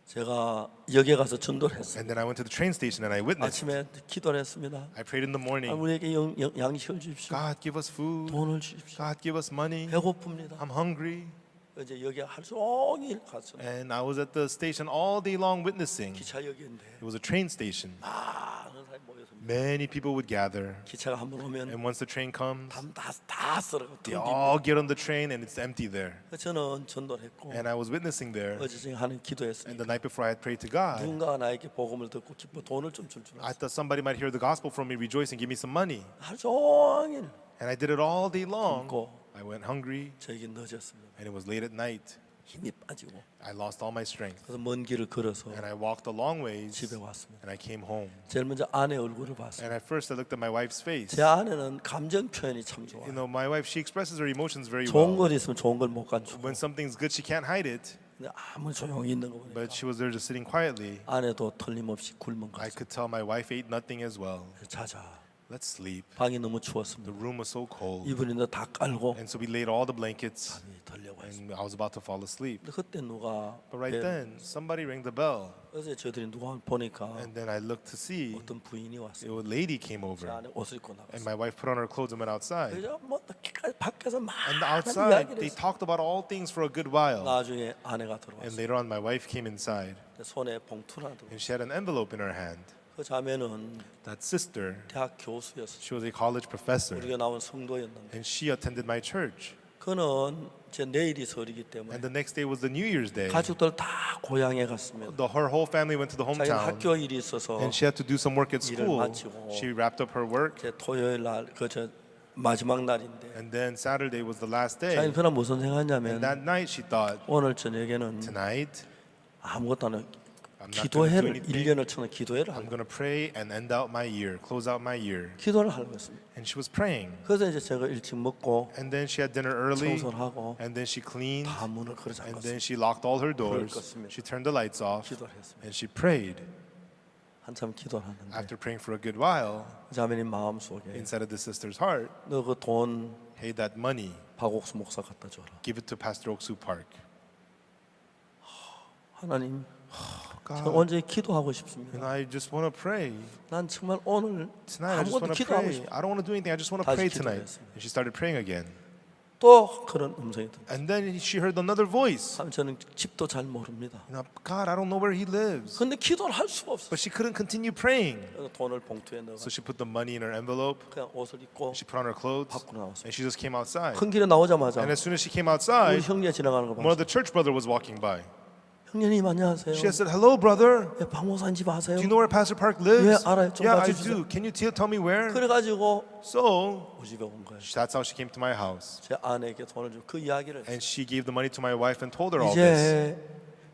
제가 역에 가서 전도를 했어요. And then I went to the train station and I witnessed. 아침에 기도를 했습니다. I prayed in the morning. 우리에게 양식을 주십시오. God, give us food. 돈을 주십시오. God, give us money. 배고픕니다. I'm hungry. 이제 여기 하루 종일 갔어요. And I was at the station all day long witnessing. 기차역인데 It was a train station. 많은 사람이 모여서 Many people would gather. 기차가 한 번 오면 And once the train comes, 다 썰어가 they all get on the train and it's empty there. 저는 전도를 했고 And I was witnessing there. 어제 중에 하는 And 기도했으니까 the night before I had prayed to God. 누군가가 나에게 복음을 듣고 기뻐 돈을 좀 줄 줄 I 알았어요. thought somebody might hear the gospel from me, rejoice, and give me some money. 하루 종일 And I did it all day long. 굶고 I went hungry, 저에게 늦었습니다. and it was late at night. 힘이 빠지고 I lost all my strength. 그래서 먼 길을 걸어서 And I walked a long ways, 집에 왔습니다. and I came home. 제일 먼저 아내 얼굴을 봤어요. And at first, I looked at my wife's face. 제 아내는 감정 표현이 참 좋아요. You know, my wife, she expresses her emotions very 좋은 well. 걸 있으면 좋은 걸 못 감추고 When something's good, she can't hide it. 근데 아무리 조용히 있는 거 보니까 But she was there just sitting quietly. 아내도 틀림없이 굶은 I 거죠. could tell my wife ate nothing as well. 자자. Let's sleep. 방이 너무 The 추웠습니다. room was so cold. 이불인데 다 깔고 And so we laid all the blankets, 잠이 들려고 했습니다. and I was about to fall asleep. 근데 그때 누가 But right then, somebody rang the bell. 어제 저들이 누가 보니까 And then I looked to see 어떤 부인이 왔어요. a lady came 제 over. 안에 옷을 입고 And 나갔어요. my wife put on her clothes and went outside. 그래서 뭐 늦게까지 밖에서 And 많은 outside, 이야기를 they 했어요. talked about all things for a good while. 나중에 아내가 And 들어왔어요. later on, my wife came inside, 손에 봉투를 하나 들고 and she had an envelope in her hand. 그 자매는 That sister, 대학 교수였어요. she was a college professor, 우리가 나온 성도였는데 and she attended my church. 그는 제 내일이 설이기 때문에 And the next day was the New Year's Day. 가족들 다 고향에 갔습니다. Her whole family went to the 자기는 hometown, 학교 일이 있어서 and she had to do some work at 일을 school. 마치고 She wrapped up her work, 제 토요일 날 그 저 마지막 날인데 and then Saturday was the last day. 자기는 그날 무슨 And 생각하냐면 that night, she thought, 오늘 저녁에는 tonight, 아무것도 안 하고 I'm not going to do 기도회를 anything. 1년을 쳐는 기도회를 I'm 하고 going to pray and end out my year, close out my year. 기도를 하려고 했습니다. And she was praying. 그래서 이제 제가 일찍 먹고 And then she had dinner early, 청소를 하고 and then she cleaned, 다 문을 걸어 and 잠갔습니다. then she locked all her doors. 껐습니다. She turned the lights off, 기도를 했습니다. and she prayed. 한참 기도를 하는데 After praying for a good while, 자매님 마음속에 inside of the sister's heart, 너 그 돈 hey, that money, 박옥수 목사 갖다 줘라. give it to Pastor Oksu Park. 하나님 저 God, 언제 기도하고 싶습니다. and I just want to pray. 난 정말 오늘 Tonight, I just 아무것도 want to 기도하고 pray. 싶어. I don't want to do anything. I just want to 다시 pray tonight. 기도했습니다. And she started praying again. 또 그런 음성이 들어요. And then she heard another voice. 저는 집도 잘 모릅니다. You know, God, I don't know where he lives. 근데 기도를 할 수가 없어요. But she couldn't continue praying. 그래서 돈을 봉투에 넣어 So she put the money in her envelope. 그냥 옷을 입고 She put on her clothes. 밖으로 나왔어요. And she just came outside. 큰 길에 나오자마자 And as soon as she came 우리 outside, 형제 지나가는 거 one of 봤어요. the church brother was walking by. 형님 안녕하세요. She had said, hello, brother. 예, 박 목사님 집 아세요? Do you know where Pastor Park lives? 예, 알아요. 좀 Yeah, I 가르쳐주세요. do. Can you tell me where? 그래가지고 So 우리 집에 온 거예요. that's how she came to my house. 제 아내에게 돈을 주고 그 이야기를 And she gave the money to my wife and told her all this. 이제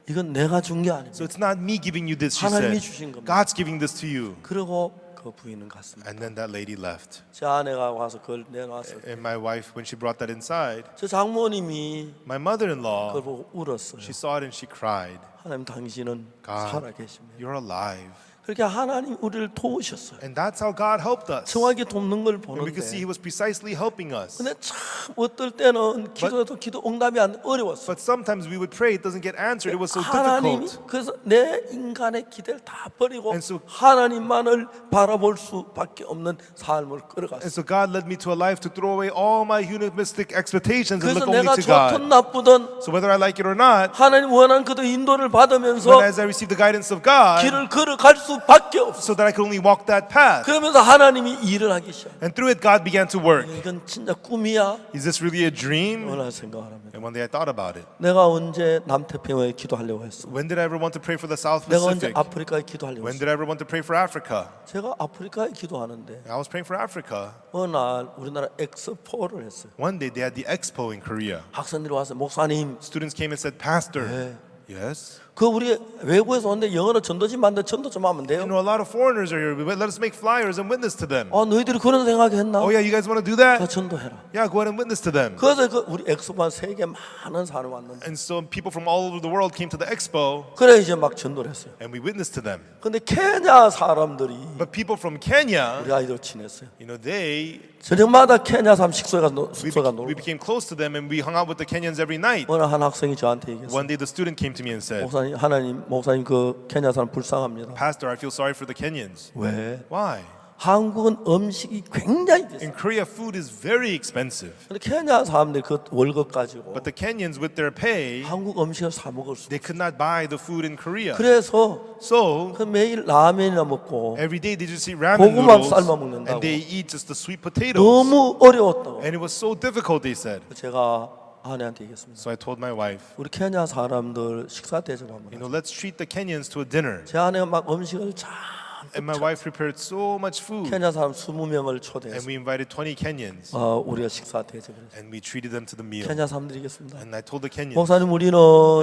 이건 내가 준 게 So 아닙니다. it's not me giving you this, she 하나님이 said. 주신 겁니다. God's giving this to you. 그리고 그 부인은 갔습니다. And then that lady left. 제 아내가 와서 그걸 내놨어요. And my wife, when she brought that inside, 저 장모님이 my mother-in-law, 그걸 보고 울었어요. she saw it and she cried. 하나님 당신은 God, 살아계십니다. you're alive. 그렇게 하나님 우리를 도우셨어요. And that's how God helped us. 정확히 돕는 걸 And we could see 보는데 He was precisely helping us. 근데 참 어떨 때는 기도해도 기도 응답이 안 어려웠어요. But sometimes we would pray, it doesn't get answered. It was so 하나님이 difficult. 그래서 내 인간의 기대를 다 버리고 And so- 하나님만을 바라볼 수밖에 없는 삶을 And 끌어갔어요. so God led me to a life to throw away all my humanistic expectations and 그래서 look only 내가 to 좋든 God. 나쁘든 So whether I like it or not, 하나님 원한 그도 인도를 when 받으면서 as I receive the guidance of God, 길을 걸어갈 수밖에 수밖에 없어. so that I could only walk that path. 그러면서 하나님이 일을 하기 시작. And through it, God began to work. 이건 진짜 꿈이야? Is this really a dream? 어느 생각을 합니다. And one day I thought about it. 내가 언제 남태평양에 기도하려고 했어? When did I ever want to pray for the South 내가 언제 Pacific? 아프리카에 기도하려고 When 했어? did I ever want to pray for Africa? 제가 아프리카에 기도하는데 I was praying for Africa. 어느 날 우리나라 엑스포를 했어요. One day they had the expo in Korea. 학생들이 와서 목사님, Students came and said, Pastor, 네. yes. 그 우리 외국에서 왔는데 영어로 전도지 만든 전도 좀 하면 돼요? You know, a lot of foreigners are here. Let us make flyers and witness to them. 너희들이 그런 생각했나? Oh yeah, you guys want to do 그 that? 전도해라. Yeah, go ahead and witness to them. 그래서 그 우리 엑스포한 세계 많은 사람이 왔는데 And so people from all over the world came to the expo 그래 이제 막 전도를 했어요. and we witnessed to them. 근데 케냐 사람들이 But people from Kenya, 우리 아이들 친했어요. you know, they 저녁마다 케냐 사람 숙소에 가서 we 놀고. became close to them and we hung out with the Kenyans every night. 어느 한 학생이 저한테 얘기했어요. One day the student came to me and said, 목사님 그 케냐 사람 불쌍합니다. Pastor, I feel sorry for the Kenyans. 왜? Why? 한국은 음식이 굉장히 비싸요. In Korea, food is very expensive. 근데 케냐 사람들 그 월급 가지고 But the Kenyans, with their pay, 한국 음식을 사 먹을 수 they 없어요. could not buy the food in Korea. 그래서 So 그 매일 라면이나 먹고 every day they just eat ramen 고구마 noodles 삶아 먹는다고. and they eat just the sweet potatoes. 너무 어려웠다고. And it was so difficult, they said. 제가 아내한테 얘기했습니다. So I told my wife, 우리 케냐 사람들 식사 대접 you 한번. know, let's treat the Kenyans to a dinner. 제 아내가 막 음식을 참 And my wife prepared so much food. 케냐 사람 20명을 And 초대해서 we invited 20 Kenyans. 우리가 식사 대접을 했어요. And we treated them to the meal. 케냐 사람들이겠습니다. And I told the Kenyans, 목사님 우리는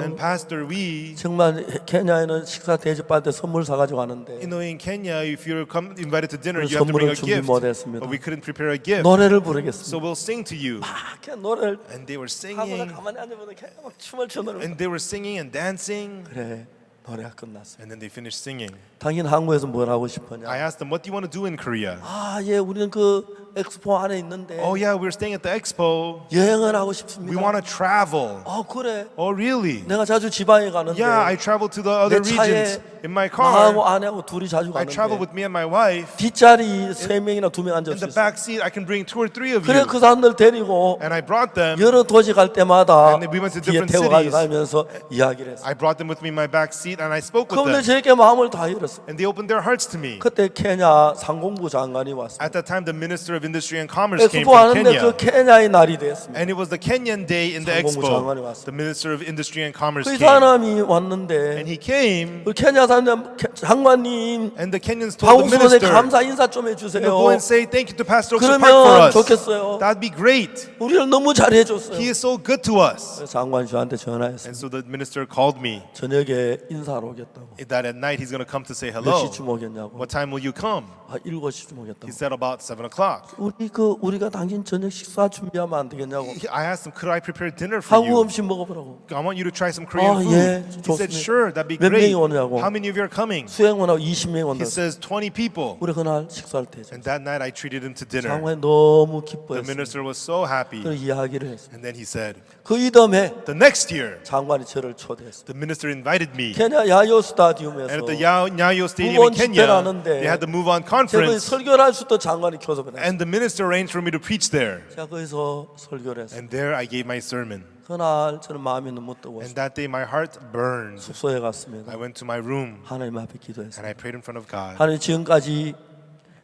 and Pastor, we, 정말 케냐에는 식사 대접받을 때 선물 사가지고 가는데 you know, in Kenya, if you're invited to dinner, 우리 you have to bring a 선물을 준비 gift. 못했습니다. But we couldn't prepare a gift. 노래를 So 부르겠습니다. we'll sing to you. 그냥 노래를 And they were 하고서 singing, 가만히 앉아보면 그냥 막 춤을 춰는 and they were singing and dancing. 그래 노래가 끝났어요. And then they finished singing. 당신 한국에서 뭘 하고 싶으냐? I asked them, what do you want to do in Korea? 예 우리는 그 엑스포 안에 있는데 Oh yeah, we're staying at the expo. 여행을 하고 We 싶습니다. want to travel. 그래. Oh really? 내가 자주 지방에 가는데 Yeah, I travel to the other 내 차에 regions in my 나하고 car. 아내하고 둘이 자주 I travel 가는데 with me and my wife. 뒷자리 3명이나 2명 앉을 In 수 the 있어. back seat, I can bring 2 or 3 of 그래 you. 그 사람들 데리고 And I brought them. 여러 도시 갈 때마다 And we went to 뒤에 different 태워가지고 cities. 가면서 이야기를 했어. I brought them with me in my back seat and I spoke with 그분들 them. 제게 마음을 다 열었어. And they opened their hearts to me. 그때 케냐 상공부 장관이 왔어. At that time, the Minister of Industry and Commerce came 엑스포 from 하는데 Kenya. 그 케냐의 날이 됐습니다. And it was the Kenyan day in the 상공부 장관이 expo. 왔어. The Minister of Industry and Commerce 그 came. 사람이 왔는데 And he came, 우리 케냐 사람들 장관님 and the Kenyans told the 방송에 minister, 감사 인사 좀 you 해주세요. know, go and say thank you to Pastor Oksha Park 그러면 for us. 좋겠어요. That'd be great. 우리를 너무 잘해줬어요. He is so good to us. 그래서 장관이 저한테 전화했어요. And so the minister called me 저녁에 인사로 오겠다고. that at night he's going to come to say 몇 hello. 시쯤 오겠냐고. What time will you come? 7시쯤 오겠다고. He said about 7 o'clock. 우리가 당신 저녁 식사 준비하면 안 되겠냐고. I asked him, could I prepare dinner for 한국 you? 음식 먹어보라고. I want you to try some Korean food. 예, He said, 좋습니다. sure, that'd be 몇 great. 명이 오냐고. How many of you are coming? 수행원하고 20명이 온다고. He says 20 people. 우리 그날 식사를 대접. And that night I treated him to dinner. 장관이 너무 The 기뻐했어요. minister was so happy. 그래서 이야기를 했어요. And then he said, 그 이듬해 the next year, 장관이 저를 초대했어요. the minister invited me. 케냐 야요 And 스타디움에서 at the Nyayo Stadium in 무언 Kenya, 집회를 하는데 they had the Move On 제가 conference. 설교를 할 수도 장관이 교섭을 했어요. And the minister arranged for me to preach there. 제가 거기서 설교를 했어요. And there I gave my sermon. 그날 저는 마음이 너무 And 뜨거웠어요. that day my heart burned. 숙소에 갔습니다. I went to my room 하나님 앞에 기도했어요. and I prayed in front of God. 하나님 지금까지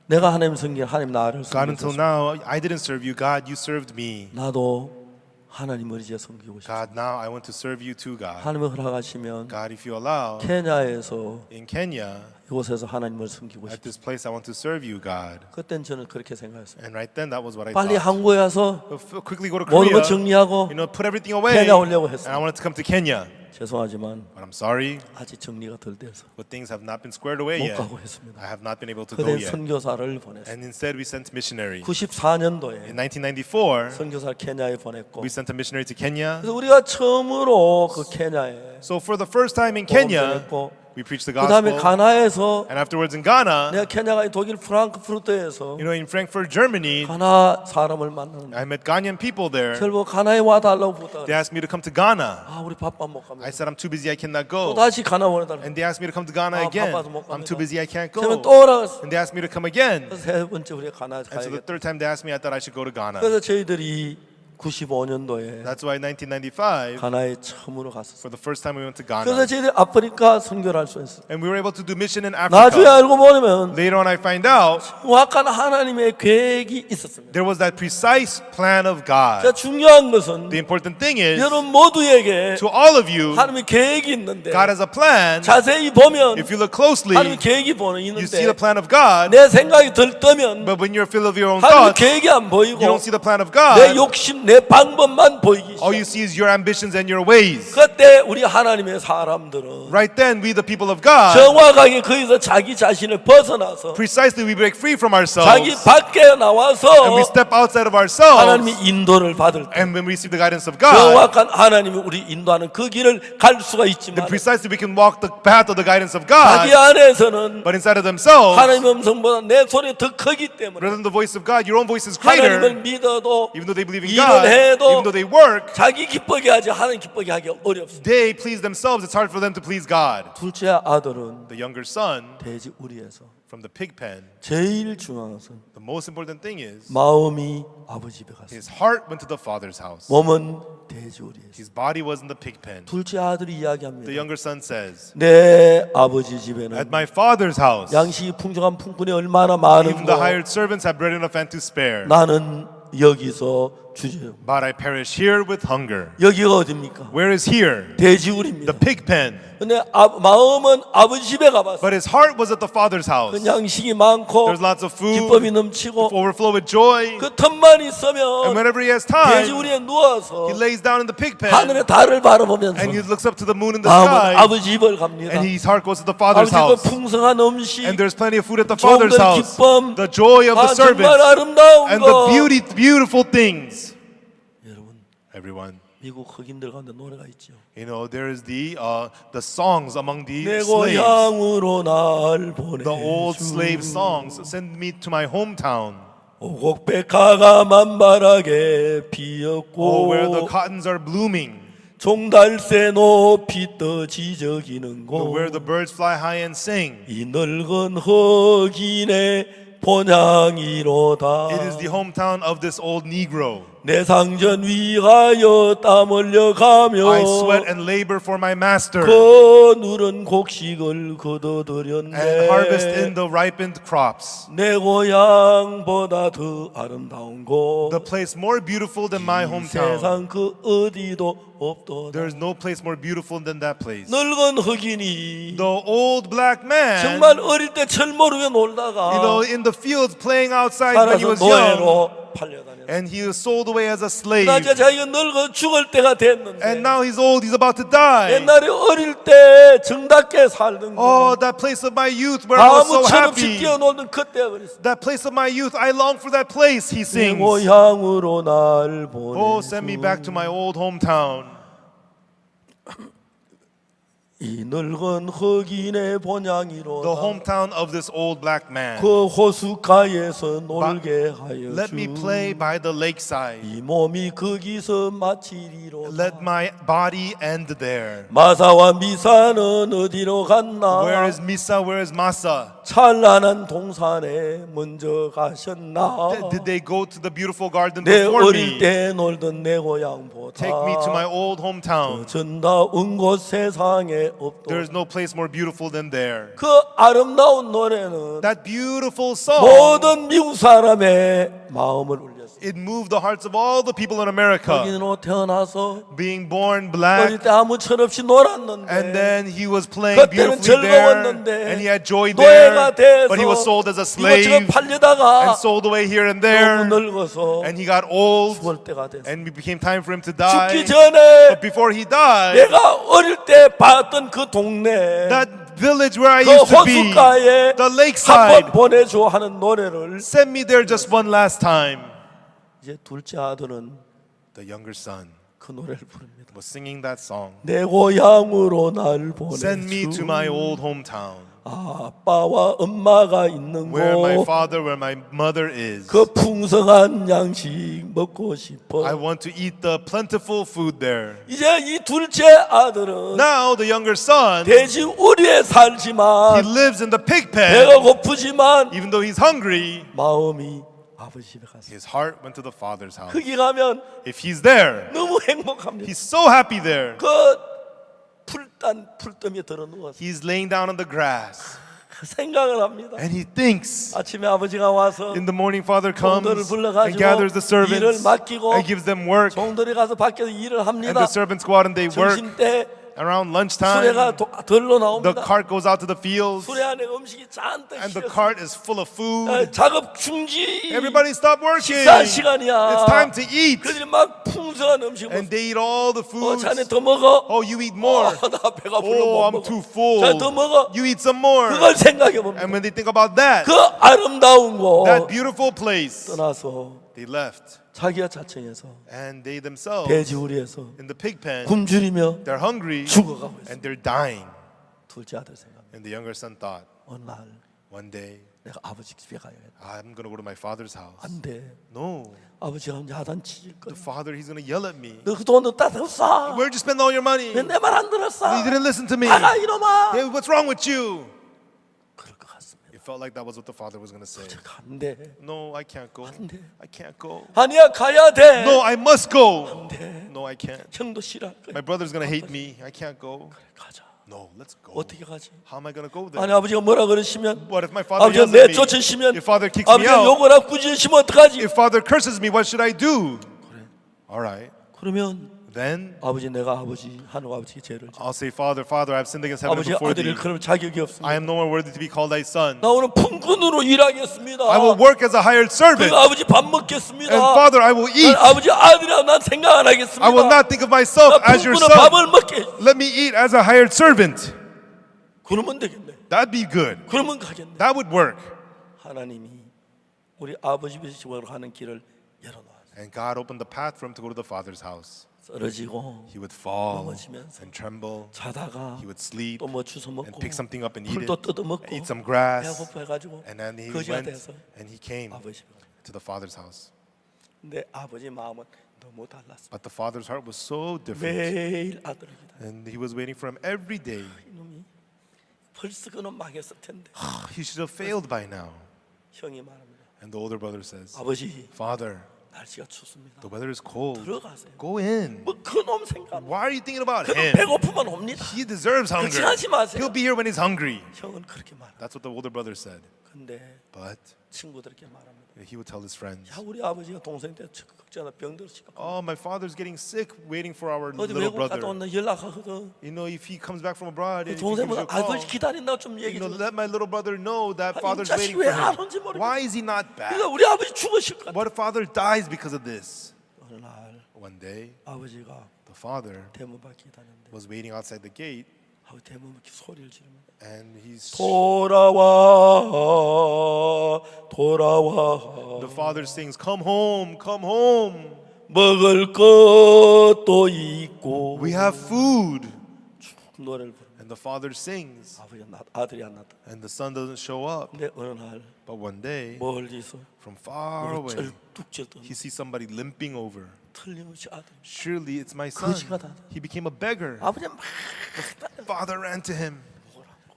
내가 하나님 섬긴 하나님 나를 God, until 섬겼어. now, I didn't serve you. God, you served me. 나도 하나님을 이제 섬기고 싶어. God, now I want to serve you too, God. 하나님을 허락하시면 God, if you allow, 케냐에서 in Kenya, 이곳에서 하나님을 섬기고 at 싶어. this place, I want to serve you, God. 그땐 저는 그렇게 생각했어요. And right then, that was what I 빨리 thought. 한국에 와서 Quickly go to 모든 걸 Korea, 정리하고 you know, put everything away. 케냐 오려고 And I 했어요. wanted to come to Kenya. 죄송하지만 But I'm sorry, 아직 정리가 덜 돼서 but things have not been squared away 못 yet. 가고 했습니다. I have not been able to go 그때 yet. 선교사를 보냈어요. And instead, we sent missionary. 94년도에 In 1994, 선교사를 케냐에 보냈고 we sent a missionary to Kenya. 그래서 우리가 처음으로 그 케냐에 So for the first time in Kenya, 전했고 we preached the 그 다음에 gospel. 가나에서 And afterwards in Ghana, 내가 케냐가 독일 프랑크푸르트에서 you know, in Frankfurt, Germany, 가나 사람을 만났는데 I met Ghanaian people there. 결국 가나에 와달라고 부탁을 They asked me to come to Ghana. 우리 바빠 못 가면 I said, I'm too busy, I cannot 또 go. 다시 가나 보내달라고 And they asked me to come to Ghana again. 바빠서 못 I'm 갑니다. too busy, I can't 그러면 go. 또 오라고 And they asked me to come again. 세 번째 우리가 가나 And so the 가야겠다 third time they asked me, I thought I should go to Ghana. 그래서 저희들이 95년도에 That's why in 1995, 가나에 처음으로 갔었어요. for the first time we went to 그래서 Ghana. 저희들이 아프리카 선교를 할 수 있어요. And we were able to do mission in 나중에 Africa. 알고 보면 Later on I find out 정확한 하나님의 계획이 있었습니다. there was that precise plan of 자, God. 중요한 것은 The important thing is, 여러분 모두에게 to all of you, 하나님의 계획이 있는데 God has a plan. 자세히 보면 If you look closely, 하나님의 계획이 you see 있는데 the plan of God, 내 생각이 들떠면 but when you're filled of your own 하나님의 thoughts, 계획이 안 보이고 you don't see the plan of 내 God. 욕심, 내 방법만 보이기 All you 시작. see is your ambitions and your ways. 그때 우리 하나님의 사람들은 Right then, we the people of God, 정확하게 거기서 자기 자신을 벗어나서 precisely we break free from 자기 ourselves 밖에 and we 나와서 step outside of ourselves. 하나님의 인도를 받을 때 And when we receive the guidance of God, 정확한 하나님이 우리 인도하는 그 길을 갈 수가 then 있지만 precisely we can walk the path of the guidance of 자기 God. 안에서는 But inside of themselves, 하나님의 음성보다 내 소리 더 크기 때문에 rather than the voice of God, your own voice is 하나님을 greater. 믿어도 Even though they believe in 일을 God, 해도 even though they work, 자기 기쁘게 하지 하나님 기쁘게 하기 어렵습니다. they please themselves. It's hard for them to please God. 둘째 아들은 The younger son 돼지 우리에서 from the pig pen, 제일 중요한 것은 the most important thing is 마음이 아버지 집에 갔어요. his heart went to the father's house. 몸은 돼지 우리에서. His body was in the pig pen. 둘째 아들이 The 이야기합니다. younger son says, 내 아버지 집에는 at my father's house, 양식이 풍족한 품꾼이 얼마나 even the 많은고 hired servants have bread enough and to spare. 나는 여기서 주제요. But I perish here with hunger. 여기가 어딥니까? Where is here? 돼지 The 우리입니다. pig pen. 근데 마음은 아버지 집에 가봤어요. But his heart was at the father's house. 그 양식이 많고 There's lots of 기쁨이 food, 넘치고 overflow with joy. 그 틈만 And 있으면 whenever he has 돼지 time, 우리에 누워서 he lays down in the pig pen 하늘의 달을 바라보면서 and he looks up to the moon in the 마음은 sky. 아버지 집을 갑니다. And his heart goes to the father's 아버지 그 house. 풍성한 음식, And there's plenty of food at the father's 종들 house. 기쁨, The joy of 아, the 정말 servants 아름다운 and 거. the beautiful things. 여러분, Everyone, 미국 흑인들 가운데 노래가 있죠. you know, there is the songs among the 내 slaves. 고향으로 날 보내. The old slave songs. Send me to my hometown. 오곡백화가 만발하게 피었고 Oh, where the cottons are blooming. 종달새 높이 떠 지저귀는 Where 곳 the birds fly high and sing. 이 늙은 흑인의 본향이로다. It is the hometown of this old Negro. 내 상전 위하여 땀 흘려가며 I sweat and labor for my master 그 누른 곡식을 거둬들였네. and harvest in the ripened crops. 내 고향보다 더 아름다운 곳 The place more beautiful than my hometown. 세상 그 어디도 없도다. There is no place more beautiful than that place. 늙은 흑인이 The old black man, 정말 어릴 때 철모루 위에 놀다가 you know, in the fields playing outside when he 살아서 was young, 노예로 팔려다녔어. and he was sold away as a slave. 나중에 자기가 늙어 죽을 때가 됐는데 And now he's old, he's about to die. 옛날에 어릴 때 정답게 살던 Oh, 곳 that place of my youth where I was so 아무 철없이 happy. 뛰어놀던 그때가 그랬어. That place of my youth, I long for that place, he 내 sings. 고향으로 날 Oh, send me 보내줘. back to my old hometown. 이 늙은 흑인의 The 본향이로다. hometown of this old black man. 그 호숫가에서 놀게 하여 Let me play by the lakeside. 이 몸이 거기서 마치리로다. Let my body end there. 마사와 미사는 어디로 갔나? Where is Misa? Where is Masa? 찬란한 동산에 먼저 가셨나? Did they go to the beautiful garden 내 before 어릴 me? 때 놀던 내 고향보다 Take me to my old hometown. 전다운 곳 세상에 There is 없도. no place more beautiful than there. 그 아름다운 노래는 That beautiful song, 모든 미국 사람의 마음을 울렸어. it moved the hearts of all the people in America. 흑인으로 태어나서 Being born 어릴 black, 때 아무 철없이 놀았는데 and then he was playing 그때는 beautifully there, 즐거웠는데 and he had joy there, 노예가 돼서 but he was sold as a 이것저것 slave 팔려다가 and sold away here and 너무 there, 늙어서 and he got old, 죽을 때가 됐어. and it became time for him to die. 죽기 전에 But before he died, 내가 어릴 때 봤던 그 동네 that village where I 그 used to be, 호숫가에 the 한번 lakeside, 보내줘 하는 노래를 send me there just one last time. 이제 둘째 아들은 The younger son 그 노래를 부릅니다. was singing that song. 내 고향으로 날 Send me to my 보내줘. old hometown, 아빠와 엄마가 있는 where my 곳 father, where my mother is. 그 풍성한 양식 먹고 싶어. I want to eat the plentiful food there. 이제 이 둘째 아들은 Now the younger son, 돼지 우리에 he 살지만 lives in the pig 배가 pen. 고프지만 Even though he's hungry, 마음이 아버지 집에 갔어요. His heart went to the father's house. 거기 가면 If he's there, 너무 행복합니다. he's so happy there. 그 풀더미에 들어 누워서 He's laying down on the grass 생각을 합니다. and he thinks. 아침에 아버지가 와서 In the morning, father comes 종들을 불러가지고 and gathers the servants 일을 맡기고 and gives them work. 종들이 가서 밖에서 일을 And 합니다. the servants go out and they work. 점심 때 Around lunchtime, 수레가 덜러 the 나옵니다. cart goes out to the fields 수레 안에 음식이 잔뜩 and the 실렸습니다. cart is full of food. 작업 중지. Everybody stop working. 식사 시간이야. It's time to eat. 그들이 막 풍성한 음식을 And they eat all the foods. 자네 더 먹어. Oh, you eat more. 나 배가 불러 Oh, 못 I'm 먹어. too full. 자, 더 먹어. You eat some more. 그걸 생각해 봅니다. And when they think about that, 그 아름다운 곳 that beautiful place, 떠나서 they left. 자기가 자청해서 And they themselves, 돼지우리에서 in the pig pen, 굶주리며 they're hungry 죽어가고 있어요. and they're dying. 둘째 아들 생각합니다. And the younger son thought, 어느 날 one day, 내가 아버지 집에 가야겠다. I'm going to go to my father's house. 안 돼. No. 아버지가 야단치질 거야. The father, he's going to yell at me. 너 그 돈 다 썼어. Where'd you spend all your money? 왜 내 말 안 들었어? You didn't listen to me. 나가 이놈아. Hey, what's wrong with you? 그럴 것 같습니다. It felt like that was what the father was going to say. 안 돼. No, I can't go. 안 돼. I can't go. 아니야 가야 돼. No, I must go. 안 돼. No, I can't. 형도 싫어할 거야. My brother's going to hate me. I can't go. 가자. No, let's go. 어떻게 가지? How am I going to go 아니 there? 아버지가 뭐라 그러시면 What if my father 아버지가 yells at me? 내쫓으시면 If father kicks me 아버지가 out? 욕을 하고 꾸짖으시면 어떡하지? If father curses me, what should I do? All right. 그러면 Then 아버지 내가 아버지 하나님 아버지께 죄를 져. I'll say, Father, Father, I've sinned against heaven and 아버지 before 아들을 thee. 그럴 자격이 없습니다. I am no more worthy to be called thy son. 나 오늘 품꾼으로 일하겠습니다. I will work as a hired servant. 그리고 아버지 밥 먹겠습니다. And Father, I will eat. 난 아버지 아들이라 난 생각 안 하겠습니다. I will not think of myself 나 as your 품꾼은 son. 밥을 먹게. Let me eat as a hired servant. 그러면 되겠네. That'd be good. 그러면 가겠네. That would work. 하나님이 우리 아버지 집으로 가는 길을 열어놓았어요. And God opened the path for him to go to the Father's house. 쓰러지고 He would fall 넘어지면서 and tremble. 자다가 He would sleep 또 뭐 주워 and 먹고 pick something up and eat 풀도 it. 뜯어 먹고 Eat some grass. 배고파가지고 And then he 거지가 went 돼서 and he came 아버지 집에 갔어요. to the Father's house. 근데 아버지 마음은 너무 달랐어. But the Father's heart was so different. 매일 아들을 기다려. And he was waiting for him every day. 이놈이 벌써 그놈 망했을 텐데. He should have failed by now. 형이 말합니다. And the older brother says, 아버지 Father, 날씨가 춥습니다. the weather is cold. 들어가세요. Go in. 뭐 그놈 생각. Why are you thinking about 그놈 him? 배고프면 옵니다. He deserves hunger. 걱정하지 마세요. He'll be here when he's hungry. 형은 그렇게 말합니다. That's what the older brother said. 근데 But 친구들에게 말합니다. he would tell his friends, 야 우리 아버지가 동생 때 걱정하다 병들어 시작. oh, my father's getting sick waiting for our 어디 little 외국 갔다 brother. 온다 연락하거든. You know, if he comes back from abroad, 그 if he gives you 동생은 a call, 아버지 기다린다고 좀 you 얘기 know, 좀. let my little brother know that 이 father's 자식이 waiting 왜 for 안 him. 온지 모르겠어. Why is he not back? 그러니까 우리 아버지 죽으실 것 같아. What if father dies because of this? 어느 날 One day, 아버지가 the father 대문 밖에 기다렸는데 was waiting outside the gate 아버지 대문 밖에 소리를 지르면 and he's 돌아와 돌아와 the father sings, come home, come home. 먹을 것도 있고 We have food. 노래를 부르. And the father sings 아버지가 아들이 안 났다. and the son doesn't show up. 근데 어느 날 But one day, 멀리서 from far away, 쩔뚝쩔뚝 he sees somebody limping over. 틀림없이 아들. Surely it's my son. 거지가 다. He became a beggar. 아버지 막 Father ran to him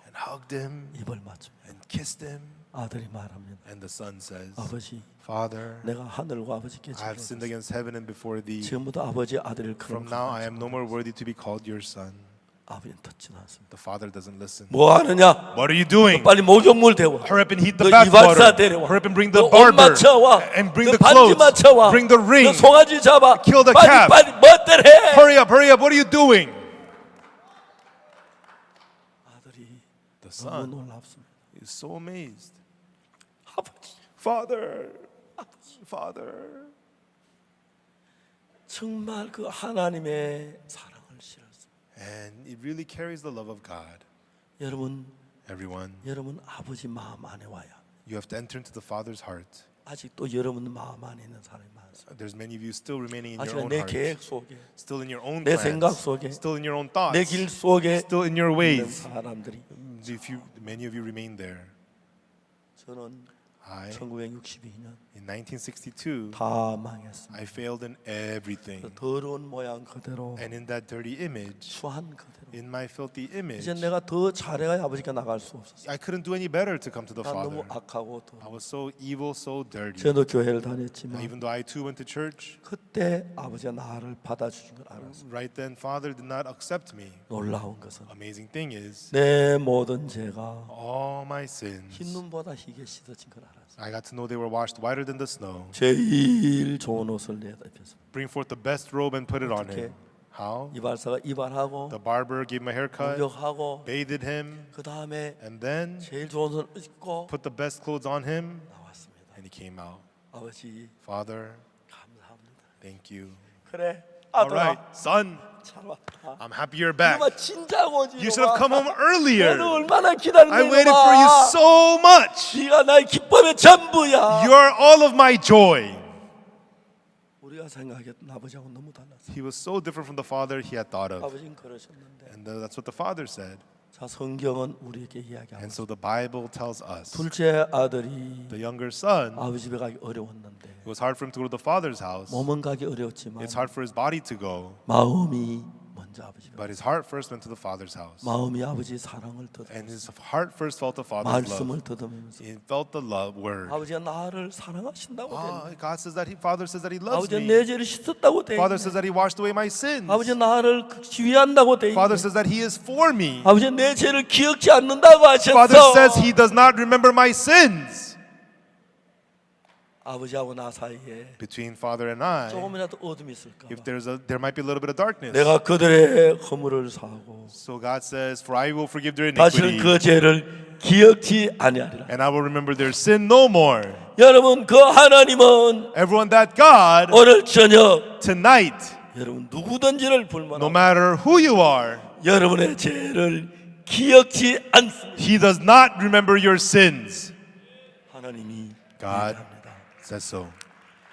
and hugged him 입을 맞춥니다. and kissed him. 아들이 말합니다. And the son says, 아버지, Father, 내가 하늘과 아버지께 I have sinned against heaven and before thee. 지금부터 아버지 아들을 From 그런 now I am no more worthy to be called your son. 아버지는 듣지는 않습니다. The father doesn't listen. 뭐 하느냐? What are you doing? 빨리 목욕물 데워. Hurry up and heat the 너 bath 이발사 water. 데려와. Hurry up and bring the 너 옷 barber 맞춰와. and bring 너 the 반지 clothes. 맞춰와. Bring the ring. 너 송아지 잡아. Kill the 빨리 calf. 빨리 뭐들 해. Hurry up, hurry up. What are you doing? 아들이 The 너무 son 놀랍습니다. is so amazed. 아버지, Father, Father. 정말 그 하나님의 사랑을 실었습니다. And it really carries the love of God. 여러분, Everyone, 여러분 아버지 마음 안에 와야 you have to enter into the Father's heart. 아직도 여러분 마음 안에 있는 사람이 많습니다. There's many of you still remaining in 아직 your own 내 heart. 계획 속에, Still in your own 내 생각 plans. 속에, Still in your own thoughts. 내 길 속에 Still in your 있는 ways. 사람들이 Many of you remain there. 저는 1962년 in 1962, 다 망했습니다. I failed in everything. 더러운 모양 그대로, And in that dirty image, 추한 그대로. in my filthy image, 이제 내가 더 잘해야 아버지가 나갈 수 없었어요. I couldn't do any better to come to the 난 너무 Father. 악하고 I 더러워. was so evil, so dirty. 저도 교회를 다녔지만 Even though I too went to church, 그때 아버지가 나를 받아주신 걸 알았어요. right then, Father did not accept me. 놀라운 것은 Amazing thing is, 내 모든 죄가 all my sins, 흰눈보다 희게 씻어진 걸 알았어요. I got to know they were washed whiter than the snow. 제일 좋은 옷을 내다 입혀서 Bring forth the best robe and put it on 어떻게? him. How? 이발사가 이발하고 The barber gave him a haircut, 목욕하고 bathed him, 그 다음에 and then 제일 좋은 옷을 입고 put the best clothes on him, 나왔습니다. and he came out. 아버지 Father, 감사합니다. thank you. 그래 All 아들아 right, son, 잘 왔다. I'm happy you're back. 이놈아 진작 오지. You should have come home 너는 earlier. 얼마나 기다렸니? I waited for you so much. 네가 나의 기쁨의 전부야. You are all of my joy. 우리가 생각했던 아버지하고 너무 달랐어. He was so different from the father he had thought of. 아버지는 그러셨는데. And that's what the father said. 자 성경은 우리에게 이야기하고 And so the Bible tells us 둘째 아들이 the younger son, 아버지 집에 가기 어려웠는데 it was hard for him to go to the father's house. 몸은 가기 어려웠지만 It's hard for his body to go, 마음이 먼저 아버지 집에 but his heart first went to the father's house. 마음이 아버지의 사랑을 And 더듬으면서 his heart first felt the father's love. 말씀을 더듬으면서 He felt the love word. 아버지가 나를 사랑하신다고 돼. God says that father says that he loves 아버지가 me. 내 죄를 씻었다고 돼. Father says that he washed away my sins. 아버지 나를 지휘한다고 돼. Father says that he is for me. 아버지 내 죄를 기억지 않는다고 Father says 하셨어. he does not remember my sins. 아버지하고 나 사이에 Between father and I, 조금이라도 어둠이 있을까 if 봐. there might be a little bit of darkness. 내가 그들의 허물을 사하고 So God says, for I will forgive their 다시는 iniquity, 그 죄를 기억지 아니하리라. and I will remember their sin no more. 여러분 그 하나님은 Everyone, that God, 오늘 저녁 tonight, 여러분 누구든지를 no 불만하고 matter who you are, 여러분의 죄를 기억지 않습니다. he does not remember your sins. 하나님이 God 얘기합니다. says so.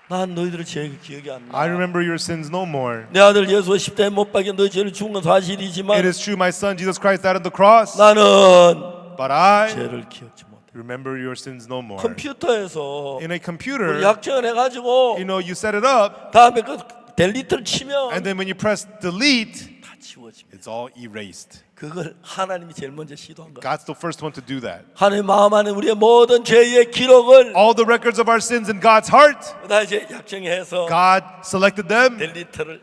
난 너희들의 죄가 기억이 안 I 나. remember your sins no more. 내 아들 예수가 십자가에 못 박혀 너희 죄를 죽은 건 It 사실이지만 is true, my son Jesus Christ died on the cross, 나는 but I 죄를 기억지 못해. remember your sins no more. 컴퓨터에서 In a computer, 약정을 해가지고 you set it up, 다음에 그 델리트를 치면 and then when you press delete, 다 지워집니다. it's all erased. 그걸 하나님이 제일 먼저 시도한 거야. God's the first one to do that. 하나님 마음 안에 우리의 모든 죄의 기록을 All the records of our sins in God's heart, 다 이제 약정해서 God selected them, 델리트를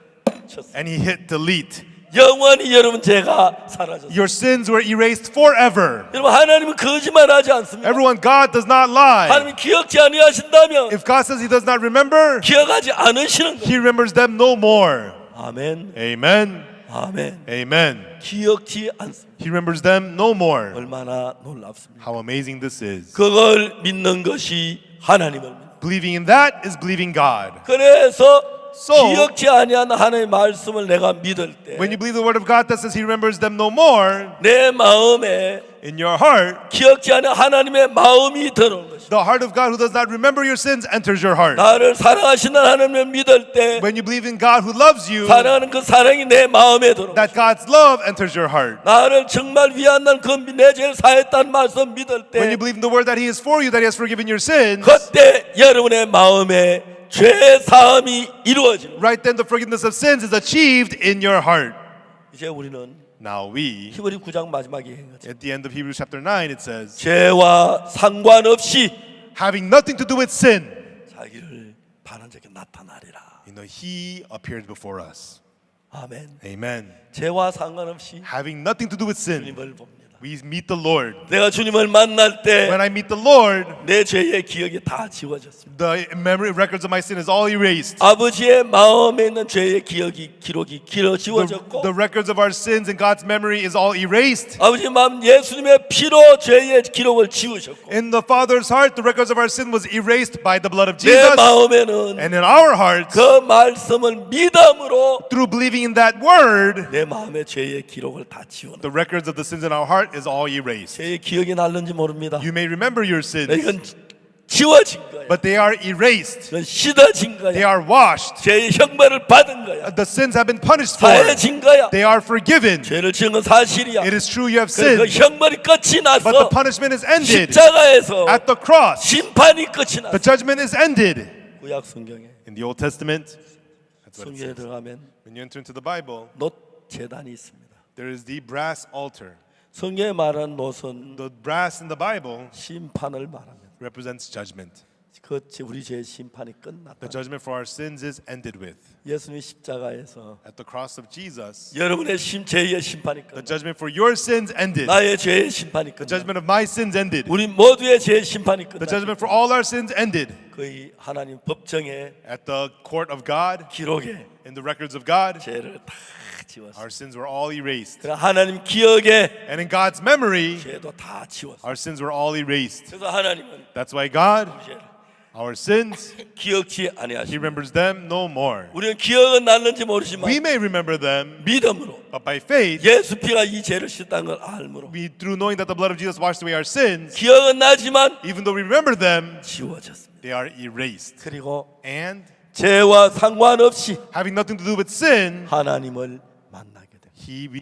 쳤어. and He hit delete. 영원히 여러분 죄가 사라졌어. Your sins were erased forever. 여러분 하나님은 거짓말하지 않습니다. Everyone, God does not lie. 하나님이 기억지 아니하신다면 If God says He does not remember, 기억하지 않으시는 거예요. He remembers them no more. 아멘. Amen. 아멘. Amen. 기억지 않습니다. He remembers them no more. 얼마나 놀랍습니다. How amazing this is. 그걸 믿는 것이 하나님을 믿는. Believing in that is believing God. 그래서 So, 기억지 아니한 하나님의 말씀을 내가 믿을 때 when you believe the word of God that says He remembers them no more, 내 마음에 in your heart, 기억지 않은 하나님의 마음이 들어오는 것이다. the heart of God who does not remember your sins enters your heart. 나를 사랑하시는 하나님을 믿을 때 When you believe in God who loves you, 사랑하는 그 사랑이 내 마음에 들어오는 that God's love enters your heart. 나를 정말 위한다는 그 내 죄를 사했다는 말씀 믿을 When you 때 believe in the word that He is for you, that He has forgiven your sins, 그때 여러분의 마음에 죄 사함이 이루어집니다. right then the forgiveness of sins is achieved in your heart. 이제 우리는 Now we, 히브리 9장 마지막에 한 거죠. at the end of Hebrews chapter 9, it says, 죄와 상관없이 having nothing to do with sin, 자기를 반한적에 나타나리라. He appeared before us. 아멘. Amen. 죄와 상관없이 Having nothing to do with sin, 주님을 봅니다. we meet the Lord. 내가 주님을 만날 때 When I meet the Lord, 내 죄의 기억이 다 지워졌습니다. the memory records of my sin is all erased. 아버지의 마음에 있는 죄의 기록이 지워졌고 The records of our sins in God's memory is all erased. 아버지의 마음 예수님의 피로 죄의 기록을 지우셨고 In the Father's heart, the records of our sin was erased by the blood of 내 Jesus. 마음에는 And in our hearts, 그 말씀을 믿음으로 through believing in that word, 내 마음의 죄의 기록을 다 지우는 the records of the sins in our heart is all erased. 죄의 기억이 날는지 모릅니다. You may remember your 네, sins. 이건 지워진 거야. but they are erased. 그건 씻어진 They 거야. are washed. 죄의 형벌을 받은 거야. The sins have been punished for. 사해진 거야. They are forgiven. 죄를 지은 건 사실이야. It is true you have 그 sinned, 형벌이 끝이 but the 났어. punishment is ended. 십자가에서 At the cross, 심판이 끝이 났어. the judgment is ended. 구약 성경에 In the Old Testament, that's what it 성경에 says. 들어가면 When you enter into the Bible, 놋 제단이 있습니다. there is the brass altar. 성경에 말한 놋은 The brass in the Bible 심판을 말합니다. represents judgment. 그 우리 죄의 심판이 끝났다. The judgment for our sins is ended with. 예수님이 십자가에서 At the cross of Jesus, 여러분의 죄의 심판이 the 끝났다. judgment for your sins ended. 나의 죄의 심판이 The 끝났다. judgment of my sins ended. 우리 모두의 죄의 심판이 The 끝났다. judgment for all our sins ended. 거의 하나님 법정에 At the court of God, 기록에 in the records of God, 죄를 다 지웠어. our sins were all erased. 그러나 하나님 기억에 And in God's memory, 죄도 다 지웠어. our sins were all erased. 그래서 하나님은 That's why God, 죄를 our sins, 기억지 He 아니하시고 remembers them no more. 우리는 기억은 났는지 모르지만 We may remember them, 믿음으로 but by faith, 예수 피가 이 죄를 씻다는 걸 알므로 we, through knowing that the blood of Jesus washed away our sins, 기억은 나지만 even though we remember them, 지워졌습니다. they are erased. 그리고 And 죄와 상관없이 having nothing to do with sin, 하나님을 만나게 됩니다.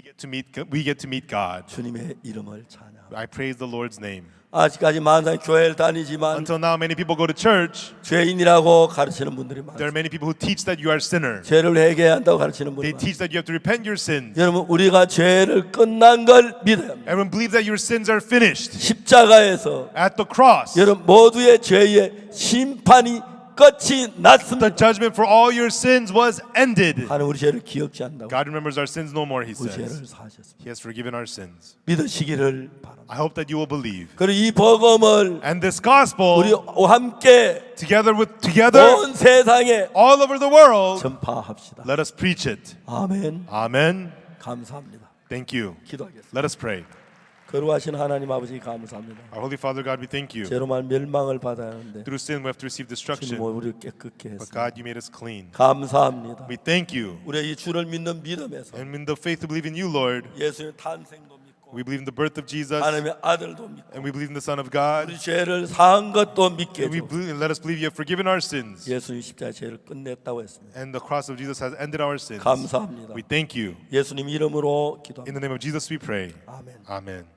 we get to meet God. 주님의 이름을 찬양. I praise the Lord's name. 아직까지 많은 교회를 다니지만 Until now, many people go to church. 죄인이라고 가르치는 분들이 There 많아요. are many people who teach that you are a sinner. 죄를 회개해야 한다고 가르치는 분들이 They 많아요. teach that you have to repent your sins. 여러분 우리가 죄를 끝난 걸 믿어야 합니다. Everyone believes that your sins are finished. 십자가에서 At the cross, 여러분 모두의 죄의 심판이 끝이 the 났습니다. judgment for all your sins was ended. 하나님 우리 죄를 기억지 않는다고 God remembers our sins no more, He 우리 says. 죄를 사하셨습니다. He has forgiven our sins. 믿으시기를 바랍니다. I hope that you will believe. 그리고 이 복음을 And this gospel, 우리 함께 together, 온 세상에 all over the world, 전파합시다. let us preach it. 아멘. Amen. 감사합니다. Thank you. 기도하겠습니다. Let us pray. 거룩하신 하나님 아버지 감사합니다. Our Holy Father God, we thank you. 죄로 말 멸망을 받아야 하는데 Through sin, we have to receive 주님 destruction. 우리를 깨끗게 But 했습니다. God, you made us clean. 감사합니다. We thank you. 우리의 이 주를 믿는 믿음에서 And in the faith to believe in you, Lord, 예수의 탄생도 믿고 we believe in the birth of Jesus, 하나님의 아들도 믿고 and we believe in the Son of God, 우리 죄를 사한 것도 믿게 and let us believe you have forgiven our sins, 예수님 십자가 죄를 끝냈다고 했습니다. and the cross of Jesus has ended our sins. 감사합니다. We thank you. 예수님 이름으로 In 기도합니다. the name of Jesus we pray. 아멘. Amen.